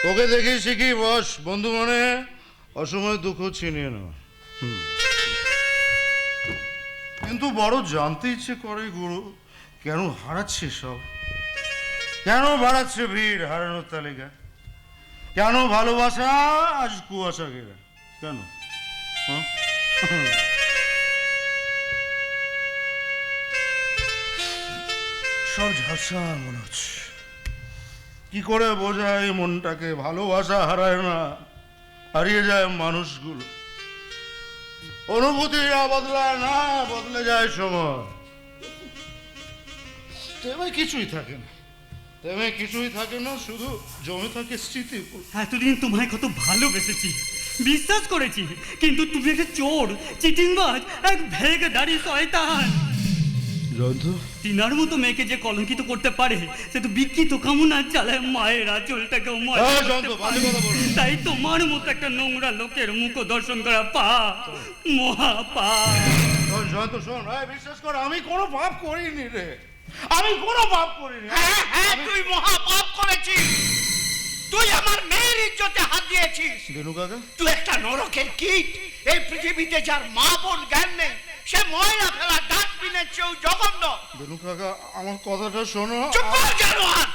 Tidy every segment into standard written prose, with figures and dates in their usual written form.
তোকে দেখি শিখি বস বন্ধু, মনে অসময় দুঃখ ছিনিয়ে নেওয়া। কিন্তু বড় জানতে ইচ্ছে করে গুরু, কেন হারাচ্ছে সব? কেন বাড়াচ্ছে ভিড় হারানোর তালিকা? কেন ভালোবাসা আজ কুয়াশা ঘেরা? কেন? সব ঝাপসা মনে হচ্ছে। কি করে বোঝায় মনটাকে? ভালোবাসা হারায় না, হারিয়ে যায় মানুষগুলো। অনুভূতিরা বদলায় না, বদলে যায় সময়। তেমন কিছুই থাকে না, তেমন কিছুই থাকে না, শুধু জমে থাকে স্মৃতি। এতদিন তোমায় কত ভালোবেসেছি, বিশ্বাস করেছি, কিন্তু তুমি একটা চোর, চিটিংবাজ, এক ভেগদারি শয়তান। তিনার মতো মেয়েকে যে কলঙ্কিত করতে পারে সে তো বিকৃত কামনার জ্বালায় মায়ের আঁচলটাকেও তাই তোমার মতো একটা নোংরা লোকের মুখ দর্শন করা পাপ, মহা পাপ। জয়ন্ত শোন, বিশ্বাস কর আমি কোনো পাপ করিনি রে, আমি কোনো পাপ করিনি। হ্যাঁ, তুই মহা পাপ করেছিস। তুই আমার মেয়ের ইজ্জতে হাত দিয়েছিস। দিনু কাকা, তুই একটা নরকের কীট। এই পৃথিবীতে যার মা বোন জ্ঞান নেই, সে ময়লা ফেলা ডাস্টবিনের চেয়েও জঘন্য। দিনু কাকা, আমার কথাটা শোনো। চুপ কর জানোয়ার।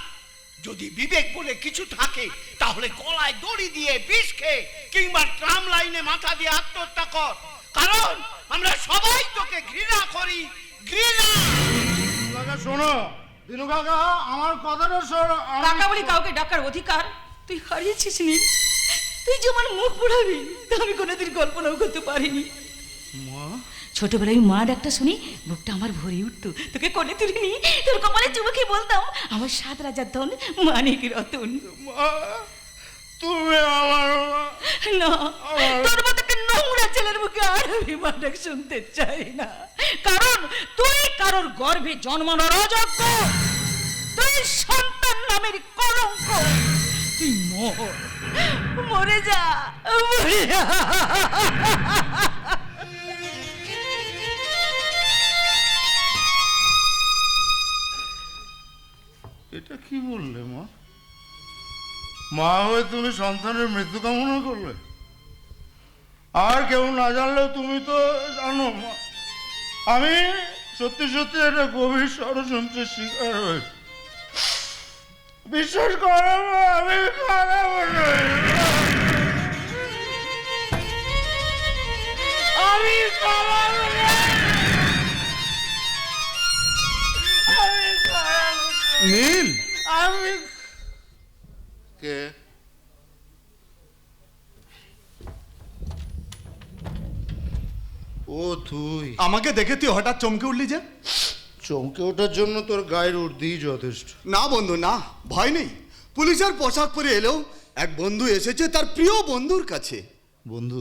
যদি বিবেক বলে কিছু থাকে তাহলে গলায় দড়ি দিয়ে বিষ খেয়ে কিংবা ট্রাম লাইনে মাথা দিয়ে আত্মহত্যা কর, কারণ আমরা সবাই তোকে ঘৃণা করি। ঘৃণা। কাকা শোনো, দিনু কাকা আমার কথাটা শোনো। কাকা বলি কাউকে ডাকার অধিকার তুই হারিয়েছিস নি। তুই যে আমার মুখ পুড়াবি তা আমি কোনোদিন কল্পনাও করতে পারিনি। মা, ছোটবেলায় মা ডাকটা শুনি বুকটা আমার ভরে উঠতো। তোকে কোলে তুলিনি, তোর কপালে চুমুকে বলতাম আমার 7 রাজার ধন মানিক রতন। মা, তুমি আমার না, তোর মতো একটা নোংরা ছেলের মুখে আর আমি মা ডাক শুনতে চাই না, কারণ তুই কারোর গর্ভে জন্মানোর অযোগ্য। তুই সন্তান নামের কলঙ্ক। তুই মরে যা, মরে যা। এটা কি বললে মা? মা হয়ে তুমি সন্তানের মৃত্যু কামনা করলে? আর কেউ না জানলেও তুমি তো জানো মা, আমি সত্যি সত্যি একটা গভীর ষড়যন্ত্রের শিকার হয়েছি। বিশ্বাস করো মা, আমি খারাপ নই। আমি খারাপ নই। আমি খারাপ নই। নীল, আমি কে? ও তুই? আমাকে দেখে তুই হঠাৎ চমকে উঠলি যে? চমকে ওঠার জন্য তোর গায়ের উর্দি যথেষ্ট। না বন্ধু না, ভয় নেই। পুলিশের পোশাক পরে এলেও এক বন্ধু এসেছে তার প্রিয় বন্ধুর কাছে। বন্ধু?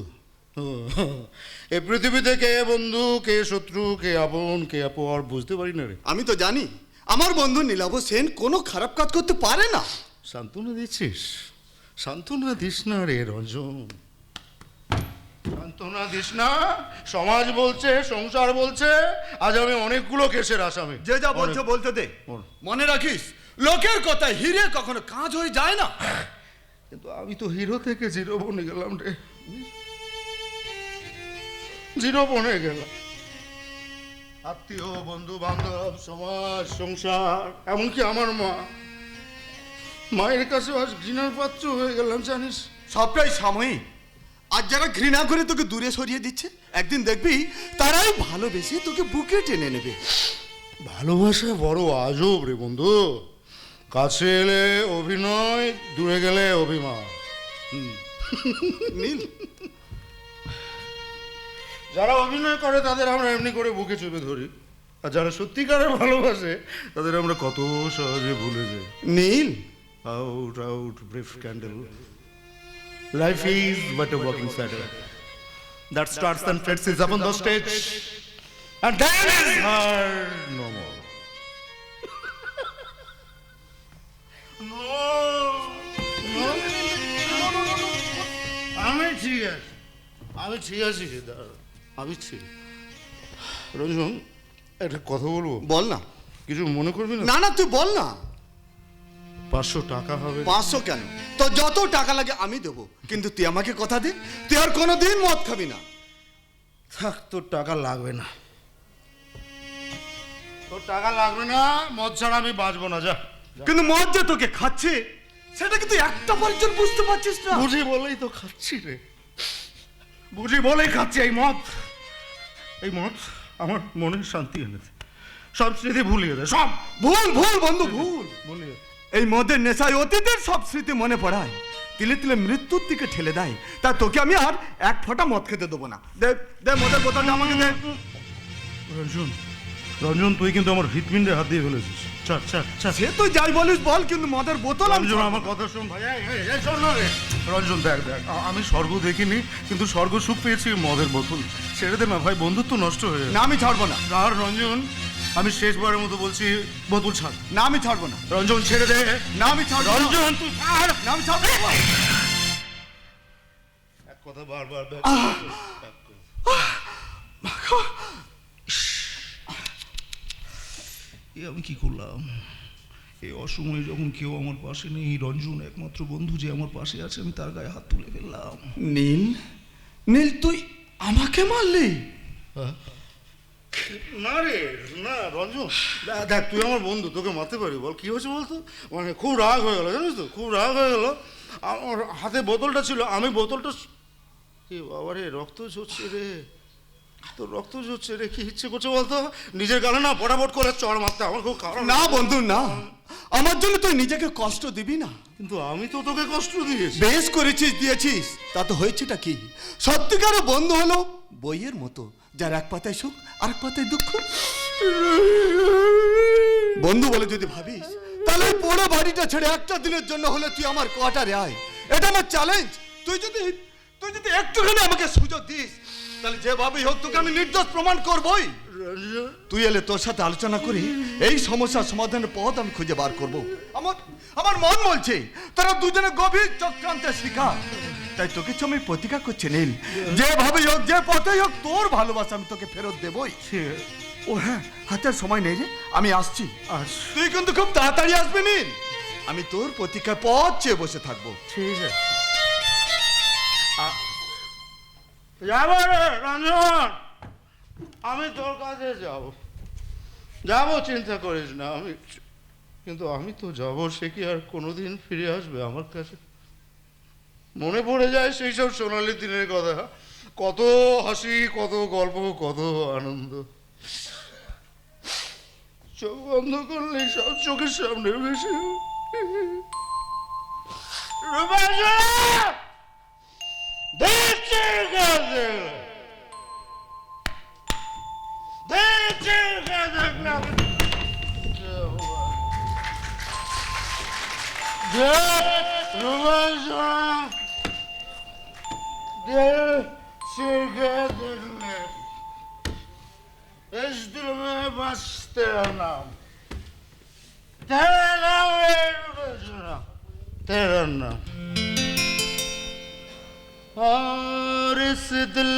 এই পৃথিবীতে কে বন্ধু, কে শত্রু, কে আপন, কে অপর বুঝতে পারি না রে। আমি তো জানি আমার বন্ধু নীলাভ সেন কোনো খারাপ কাজ করতে পারে না। সান্ত্বনা দিচ্ছিস? সান্ত্বনা দিস না রে রঞ্জন, সান্ত্বনা দিস না। সমাজ বলছে, সংসার বলছে আজ আমি অনেকগুলো কেসের আসামি। যে যা বলছে বলতে দে। মনে রাখিস লোকের কথা হিরে কখনো কাজ হয়ে যায় না। কিন্তু আমি তো হিরো থেকে জিরো বনে গেলাম রে, জিরো বনে গেলাম। আত্মীয়, বন্ধু বান্ধব, সমাজ, সংসার, এমনকি আমার মা, মায়ের কাছে আজ ঘৃণার পাত্র হয়ে গেলাম জানিস। সবটাই সাময়িক। আর যারা ঘৃণা করে তোকে দূরে সরিয়ে দিচ্ছে একদিন দেখবি তারাই ভালোবেসে তোকে বুকে টেনে নেবে। ভালোবাসা বড় আজব রে বন্ধু। কাছে এলে অভিনয়, দূরে গেলে অভিমান। নীল, যারা অভিনয় করে তাদের আমরা এমনি করে বুকে চেপে ধরি, আর যারা সত্যিকারের ভালোবাসে তাদের আমরা কত সহজে ভুলে যাই। নীল, Out, out, brief candle. Life is but a walking shadow that starts and fades upon the stage, and then is heard no more. No, আমি ঠিক আছি, আমি ঠিক আছি, আমি ঠিক। রঞ্জন, একটা কথা বলবো? বল না। কিছু মনে করবি না? না না তুই বল না। 500 টাকা হবে? 500 কেন, তো যত টাকা লাগে আমি দেবো, কিন্তু তুই আমাকে কথা দে তুই আর কোনোদিন মদ খাবি না। থাক, তোর টাকা লাগবে না, তোর টাকা লাগবে না, মদ ছাড়া আমি বাঁচবো না, যা। কিন্তু মদ যে তোকে খাচ্ছে সেটা কিন্তু একটা পর্যন্ত বুঝতে পারছিস না। বুঝি বলেই তো খাচ্ছি রে, বুঝি বলেই খাচ্ছি। এই মদ আমার মনে শান্তি এনে দেয়, সব স্মৃতি ভুলিয়ে দেয়, সব ভুল ভুল বন্ধু ভুল। ভুলিয়ে। এই মদের নেশায় অতীতের সব স্মৃতি মনে পড়ায়, তিলে তিলে মৃত্যুর দিকে ঠেলে দেয়। তা তোকে আমি আর এক ফোঁটা মদ খেতে দেবো না। দে দে মদের বোতলটা আমাকে দে। রঞ্জন, রঞ্জন, তুই কিন্তু আমার হৃৎপিণ্ডে হাত দিয়ে ফেলেছিস। ছাড় ছাড় ছাড়। সে তুই যাই বলিস বল, কিন্তু মদের বোতল আমি রঞ্জন, আমার কথা শোন ভাই। এই শোন না রে। রঞ্জন, দেখ দেখ, আমি স্বর্গ দেখিনি, কিন্তু স্বর্গ সুখ পেয়েছি মদের বোতল। ছেড়ে দে না ভাই, বন্ধুত্ব নষ্ট হয়ে যাবে। না আমি ছাড়বো না। আর রঞ্জন, আমি শেষবারের মতো বলছি, বোতল ছাড়। না আমি ছাড়বো না। রঞ্জন, ছেড়ে দে। না আমি ছাড়বো না। রঞ্জন, তুই ছাড়। না আমি ছাড়বো না। এক কথা বারবার আমি কি করলাম? এই অসময়ে যখন কেউ আমার পাশে নেই, রঞ্জন একমাত্র বন্ধু যে আমার পাশে আছে, আমি তার গায়ে হাত তুলে ফেললাম। নীল, নীল তুই আমাকে মারলি? না রে, না রঞ্জন, দেখ তুই আমার বন্ধু, তোকে মারতে পারি? বল কি হয়েছে বলতো? মানে খুব রাগ হয়ে গেল, জানিস তো, খুব রাগ হয়ে গেল। আমার হাতে বোতলটা ছিল, আমি বোতলটা, এ বাবা রে, রক্ত ঝরছে রে, তোর রক্ত ঝরছে রে, কি ইচ্ছে করছে বলতো? নিজের গালে না ফটাফট করে চড় মারতে আমার খুব কারণ। না বন্ধু না, আমার জন্য তুই নিজেকে কষ্ট দিবি না। কিন্তু আমি তো তোকে কষ্ট দিয়েছি। বেশ করেছিস, দিয়েছিস, তা তো হয়েছেটা কি? সত্যিকার বন্ধু হলো বইয়ের মতো, যার এক পাতায় সুখ আর এক পাতায় দুঃখ। বন্ধু বলে যদি ভাবিস, তাহলে এই পুরো বাড়িটা ছেড়ে একটা দিনের জন্য হলে তুই আমার কোয়ার্টারে আয়, এটা আমার চ্যালেঞ্জ। তুই যদি একটুখানি আমাকে সুযোগ দিস, তাহলে যেভাবেই হোক তোকে আমি নির্দোষ প্রমাণ করবই। তুই এলে তোর সাথে আলোচনা করি এই সমস্যার সমাধানের পথ আমি খুঁজে বার করব। আমার মন বলছে তারা দুজনে গভীর চক্রান্তের শিকার, তাই তোকে আমি প্রতিজ্ঞা করছি নীল, যেভাবেই হোক যে পথেই হোক তোর ভালোবাসা আমি তোকে ফেরত দেবই। ও হ্যাঁ, হাতের সময় নেই রে, আমি আসছি। তুই কিন্তু খুব তাড়াতাড়ি আসবি নীল, আমি তোর প্রতীক্ষায় পথ চেয়ে বসে থাকবো। ঠিক আছে, যাবো রে রঞ্জন, আমি তোর কাছে যাবো, চিন্তা করিস না। কিন্তু আমি তো যাবো, সে কি আর কোনোদিন ফিরে আসবে আমার কাছে? মনে পড়ে যায় সেই সব সোনালি দিনের কথা, কত হাসি, কত গল্প, কত আনন্দ। চোখ বন্ধ করলে সব চোখের সামনে ভেসে इस दिल में बस तेरा नाम, तेरा नाम है, तेरा नाम। और इस दिल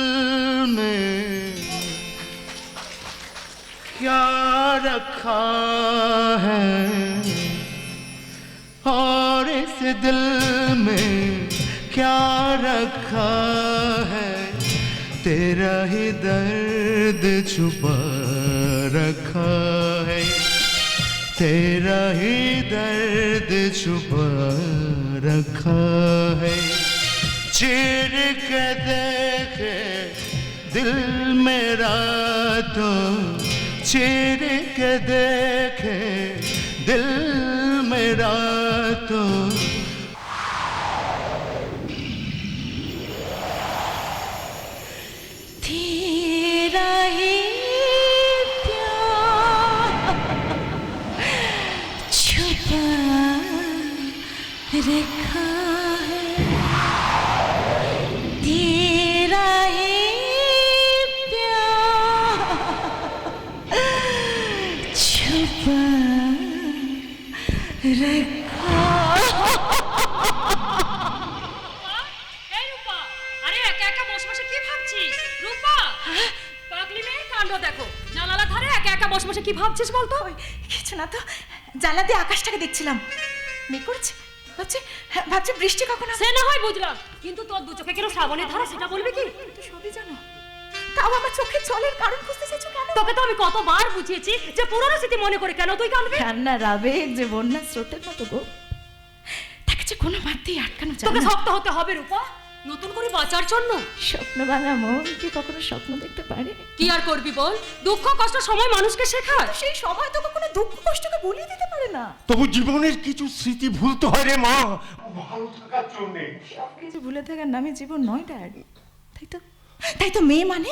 में क्या रखा है, और इस दिल में क्या रखा है, तेरा ही दर्द छुपा रखा है, तेरा ही दर्द छुपा रखा है। चीर के देखे दिल मेरा तो, चीर के देखे दिल मेरा तो। तेरा ही प्यार छुपा रखा है, तेरा ही प्यार छुपा रखा। এই রূপা, আরে একা একা বসে বসে কি ভাবছিস? রূপা, পাগলি মেয়ে কাণ্ড দেখো, জানালা ধারে একা একা বসে বসে কি ভাবছিস বলতো? কিছু না তো, জানলা দিয়ে আকাশটাকে দেখছিলাম। মেঘ করেছে, ভাবছি বৃষ্টি কখন হবে। সে না হয় বুঝলাম, কিন্তু তোর দু চোখে কেন শ্রাবণের ধারা সেটা বলবি কি? তো সবই জানো, তাও আমার চোখে জলের কারণ খুঁজতে চাইছো কেন? তোকে তো আমি কতবার বুঝিয়েছি যে পুরনো স্মৃতি মনে করে কেন তুই কাঁদবি? কান্নার আবেগ যে বন্যা স্রোতের মতো গো, তাকে যে কোনো বাতেই আটকানো যায় তোকে না। শক্ত হতে হবে রূপা, নতুন করে বাঁচার জন্য। স্বপ্ন ভাঙা মন কি কখনো স্বপ্ন দেখতে পারে? কি আর করবি বল, দুঃখ কষ্ট সময় মানুষকে শেখায়। সেই সময় তো কখনো দুঃখ কষ্টকে ভুলিয়ে দিতে পারে না। তবু জীবনের কিছু স্মৃতি ভুলতে হয় রে মা, ভালো থাকার জন্যে। সবকিছু ভুলে থাকার নামে জীবন নয় ড্যাড। তাই তো মেয়ে মানে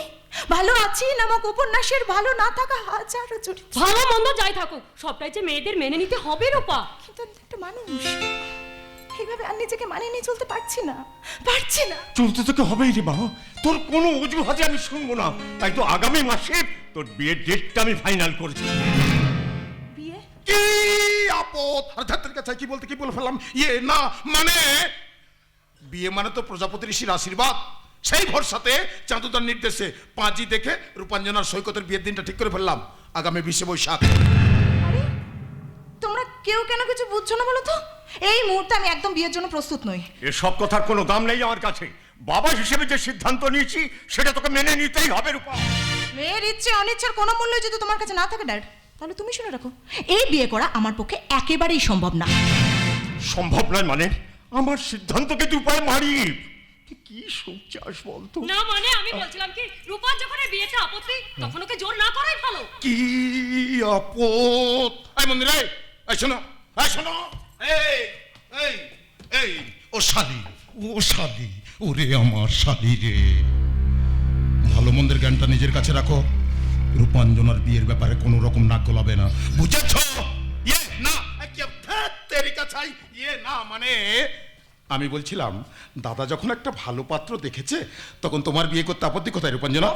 ভালো আছি নামক উপন্যাসের ভালো না থাকা হাজারো চরিত্র। ভালো মন্দ যাই থাকুক, সবটাই যে মেয়েদের মেনে নিতে হবে রূপা। কিন্তু আমি তো একটা মানুষ, এইভাবে আর নিজেকে মানিয়ে নিয়ে চলতে পারছি না। চলতে তোকে হবেই রে মা, তোর কোনো অজুহাতে আমি শুনবো না। তাই তো আগামী মাসে তোর বিয়ের ডেটটা আমি ফাইনাল করেছি। বিয়ে? কি আপদ, আর ধাত্রের কাছে কি বলে ফেললাম। ইয়ে না মানে বিয়ে মানে তো প্রজাপতি ঋষির আশীর্বাদ, সেই ভরসাতে চাঁদুদার নির্দেশে পাঁজি দেখে রূপাঞ্জনার সৈকতের বিয়ের দিনটা ঠিক করে ফেললাম, আগামী 20 বৈশাখ। আরে তোমরা কেউ কেন কিছু বুঝছো না বলো তো? এই মুহূর্তে আমি একদম বিয়ের জন্য প্রস্তুত নই। এসব কথার কোনো দাম নেই আমার কাছে। বাবা হিসেবে যে সিদ্ধান্ত নিয়েছি সেটা তোকে মেনে নিতেই হবে রূপা। মেয়ের ইচ্ছে অনিচ্ছার কোনো মূল্য যদি তোমার কাছে না থাকে ড্যাড, তাহলে তুমি শুনে রাখো, এই বিয়ে করা আমার পক্ষে একেবারেই সম্ভব না। সম্ভব নয় মানে? আমার সিদ্ধান্তকে তুই উপায় মারি। তুই কি সোচাস বলতো? না মানে আমি বলছিলাম কি, রূপার যখন এই বিয়েতে আপত্তি, তখন ওকে জোর না করাই ভালো। কি আপদ। এই মন্দিরে, এই শোনো, এই শোনো, এই এই এই ও শালি, ওরে আমার শালি রে, ভালো মন্দের জ্ঞানটা নিজের কাছে রাখো। রূপাঞ্জনার বিয়ের ব্যাপারে কোনো রকম নাক গলাবে না, বুঝেছ? ইয়ে না তেরিকা চাই, ইয়ে না মানে আমি বলছিলাম দাদা যখন একটা ভালো পাত্র দেখেছে তখন তোমার বিয়ে করতে আপত্তি কোথায় রূপাঞ্জনা?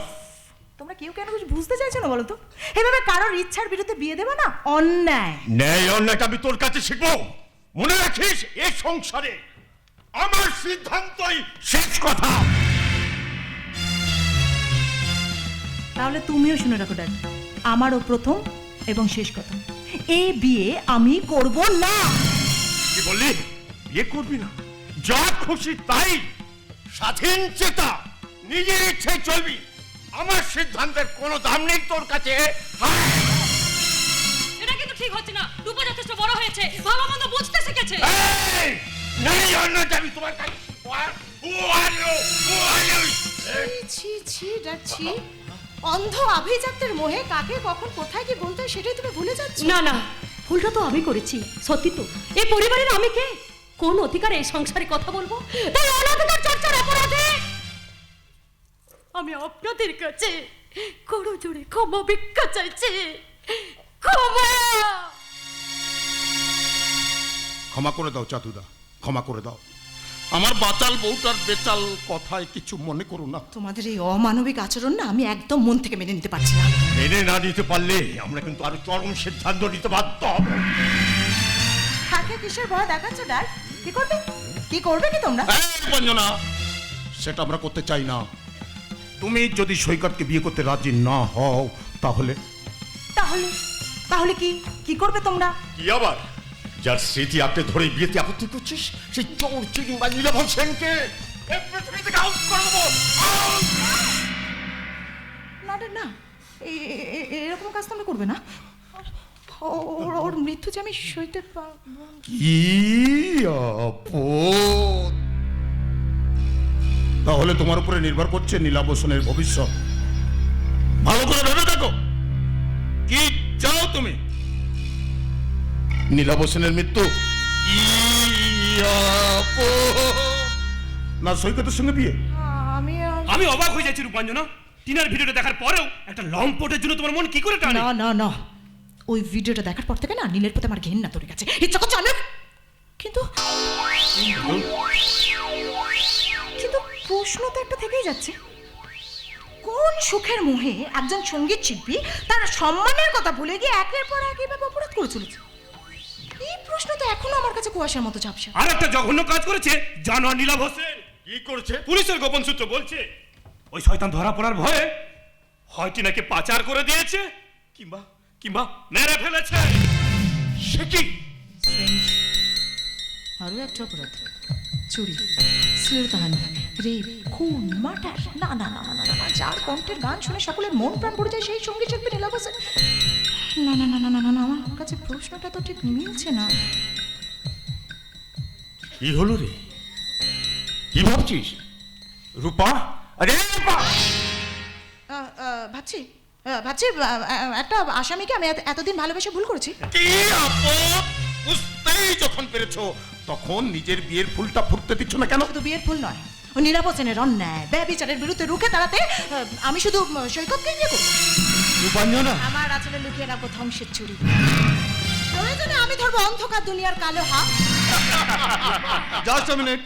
তোমরা কেউ কেন কিছু বুঝতে চাইছো না বলো তো? এভাবে কারোর ইচ্ছার বিরুদ্ধে বিয়ে দেবে না অন্যায়। ন্যায় অন্যায়টা আমি তোর কাছে শিখবো। মনে রাখিস, এই সংসারে আমার সিদ্ধান্তই শেষ কথা। তাহলে তুমিও শুনে রাখো ড্যাড, আমারও প্রথম এবং শেষ কথা, এই বিয়ে আমি করব না। কি বললি? বিয়ে করবি না? যা খুশি তাই, স্বাধীন চেতা, নিজের ইচ্ছায় চলবি। আমার সিদ্ধান্তের কোনো দাম নেই তোর কাছে। এটা কিন্তু ঠিক হচ্ছে না। রূপা যথেষ্ট বড় হয়েছে, ভালো মন্দ বুঝতে শিখেছে। এই, ন্যায় অন্যায়টা আমি তোমার কাছে ছি ছি ড্যাড ছি, অন্ধ আভিজাত্যের মোহে কাকে কখন কোথায় কি বলতে হয় সেটাই তুমি ভুলে যাচ্ছ। না না, ভুলটা তো আমি করেছি, সত্যি তো। এই পরিবারের আমি কে? কোন অধিকারে এই সংসারে কথা বলবো? তাই অনধিকার চর্চার অপরাধে আমি আপনাদের কাছে করো জোরে ক্ষমা ভিক্ষা চাইছি। ক্ষমা করে দাও চাতুদা, ক্ষমা করে দাও। আমার বাচাল বউটার বেচাল কথায় কিছু মনে করো না। তোমাদের এই অমানবিক আচরণ না আমি একদম মন থেকে মেনে নিতে পারছি না। মেনে না নিতে পারলে আমরা কিন্তু আরো চরম সিদ্ধান্ত নিতে বাধ্য হব। কাকে কিসের ভয় দেখাচ্ছ ড্যাড? কি করবে কি তোমরা? রূপাঞ্জনা, সেটা আমরা করতে চাই না। তুমি যদি সৈকতকে বিয়ে করতে রাজি না হও তাহলে তাহলে কি করবে তোমরা? কি আবার? যার স্মৃতি আপনি ধরে বিয়েতে আপত্তি করছিস, সেই চোর চিটিং বা নীলাভ সেনকে এই পৃথিবী থেকে আউট করে দেবো। না ড্যাড না, এরকম কাজ তোমরা করবে না। ওর মৃত্যু যে আমি সইতে পারবো। কি আপদ। তাহলে তোমার উপরে নির্ভর করছে নীলাভ সেনের ভবিষ্যৎ। ভালো করে ভেবে দেখো, কি চাও তুমি? নীলাভ সেনের মৃত্যু না সৈকতের সঙ্গে বিয়ে? আমি অবাক হয়ে যাচ্ছি রূপাঞ্জনা, টিনার ভিডিওটা দেখার পরেও একটা লম্পটের জন্য তোমার মন কি করে টানে? না, ওই ভিডিওটা দেখার পর থেকে না নীলের প্রতি আমার ঘেন্না ধরে গেছে, ইচ্ছা করছে আমি। কিন্তু প্রশ্ন তো একটা থেকেই যাচ্ছে, কোন সুখের মোহে একজন সঙ্গীত শিল্পী তার সম্মানের কথা ভুলে গিয়ে একের পর এক এইভাবে অপরাধ করে চলেছে? এই প্রশ্ন তো এখনো আমার কাছে কুয়াশার মতো ঝাপসা। আর একটা জঘন্য কাজ করেছে জানোয়ার নীলাভ হোসেন। কি করেছে? পুলিশের গোপন সূত্র বলছে ওই শয়তান ধরা পড়ার ভয়ে হয় টিনাকে পাচার করে দিয়েছে কিংবা মেরে ফেলেছে। সে কি? আরও একটা অপরাধ, চুরি, শ্লীলতাহানি, রেপ, খুন, মার্টার। না না না না না না, যার কণ্ঠের গান শুনে সকলের মন প্রাণ পড়ে যায় সেই সঙ্গীত শিল্পী নীলা হোসেন। না না না না না না না, আমার কাছে প্রশ্নটা তো ঠিক মিলছে না। কি হলো রে? কি ভাবছিস রূপা? আরে রূপা! ভাবছি ভাবছি একটা আসামিকে আমি এতদিন ভালোবেসে ভুল করেছি। কি আপদ! বুঝতেই যখন পেরেছো তখন নিজের বিয়ের ফুলটা ফুটতে দিচ্ছ না কেন? শুধু বিয়ের ফুল নয়, ও নীলা হোসেনের অন্যায় ব্যভিচারের বিরুদ্ধে রুখে দাঁড়াতে আমি শুধু সৈকতকেই বিয়ে করবো। রূপাঞ্জনা, আমার আচলে লুকিয়ে রাখবো ধ্বংসের চুরি। প্রয়োজনে আমি ধরবো অন্ধকার দুনিয়ার কালো হাত। Just a minute.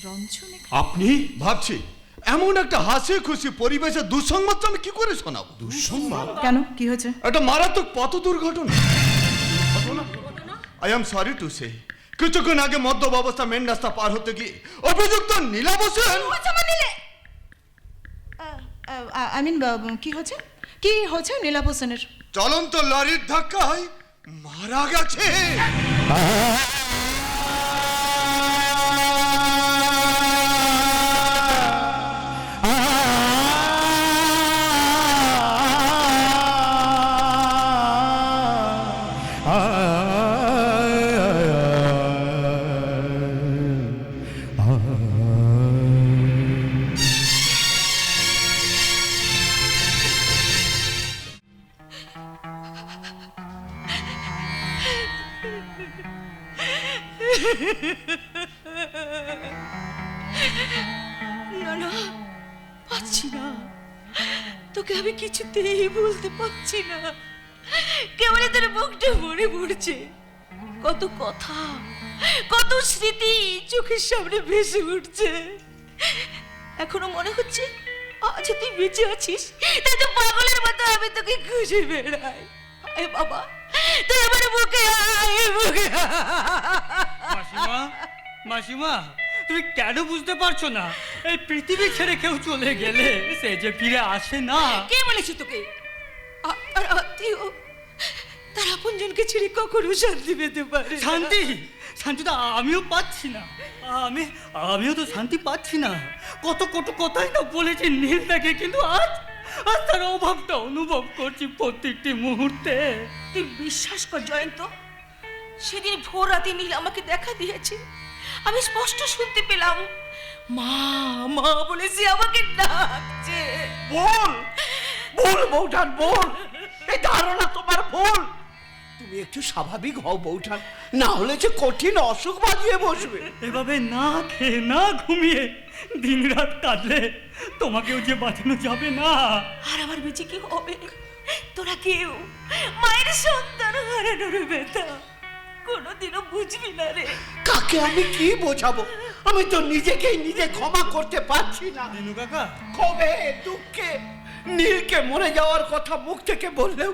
রঞ্জনে আপনি ভাবছি এমন একটা হাসি খুশি পরিবেশে দুঃসংবাদ আমি কি করে শোনাবো? দুঃসংবাদ? কেন, কি হয়েছে? একটা মারাত্মক পথ দুর্ঘটনা। I am sorry to say, কিছুক্ষণ আগে মদ্যপ অবস্থা মেন রাস্তা পার হতে গিয়ে অভিযুক্ত নীলা হোসেন। আই মিন কি হয়েছে? কি হয়েছে নীলা হোসেনের? চলন্ত লরির ধাক্কায় মারা গেছে। না না, পাচ্ছি না, তোকে আমি কিছুতেই বলতে পারছি না। কেবল তোর মুখটা মনে পড়ছে, কত কথা, কত স্মৃতি চোখের সামনে ভেসে উঠছে। এখনো মনে হচ্ছে আজ তুই বেঁচে আছিস, তাই তো পাগলের মতো আমি তোকে খুঁজে বেড়াই। আয় বাবা, তুই আমার বুকে আয়, বুকে মাসিমা, মাসিমা, তুমি কেন বুঝতে পারছো না? এই পৃথিবী ছেড়ে কেউ চলে গেলে সে যে ফিরে আসে না। কে বলেছে তোকে? আর আত্মীয় তার আপনজনকে ছেড়ে কখনো শান্তি পেতে পারে? শান্তি, শান্তি তো আমিও পাচ্ছি না। আমিও তো শান্তি পাচ্ছি না। কত কথাই তো বলেছি নীলটাকে, কিন্তু আজ তার অভাবটা অনুভব করছি প্রত্যেকটি মুহূর্তে। তুই বিশ্বাস কর জয়ন্ত, সেদিন ভোর রাতে নীল আমাকে দেখা দিয়েছে। আমি স্পষ্ট শুনতে পেলাম মা মা বলে সে আমাকে ডাকছে। বল বল বৌঠান, বল, এই ধারণা তোমার ভুল। তুমি একটু স্বাভাবিক হও বৌঠান, না হলে যে কঠিন অসুখ বাজিয়ে বসবে। এভাবে না খেয়ে না ঘুমিয়ে দিন রাত কাটলে তোমাকেও যে বাঁচানো যাবে না। আর আমার বেঁচে কি হবে? তোরা কেউ মায়ের সন্তান হারানোর ব্যথা কোনোদিনও বুঝবি না রে। কাকে আমি কি বোঝাবো? আমি তো নিজেকেই নিজে ক্ষমা করতে পারছি না। দিনু কাকা, ক্ষোভে দুঃখে নীলকে মরে যাওয়ার কথা মুখ থেকে বললেও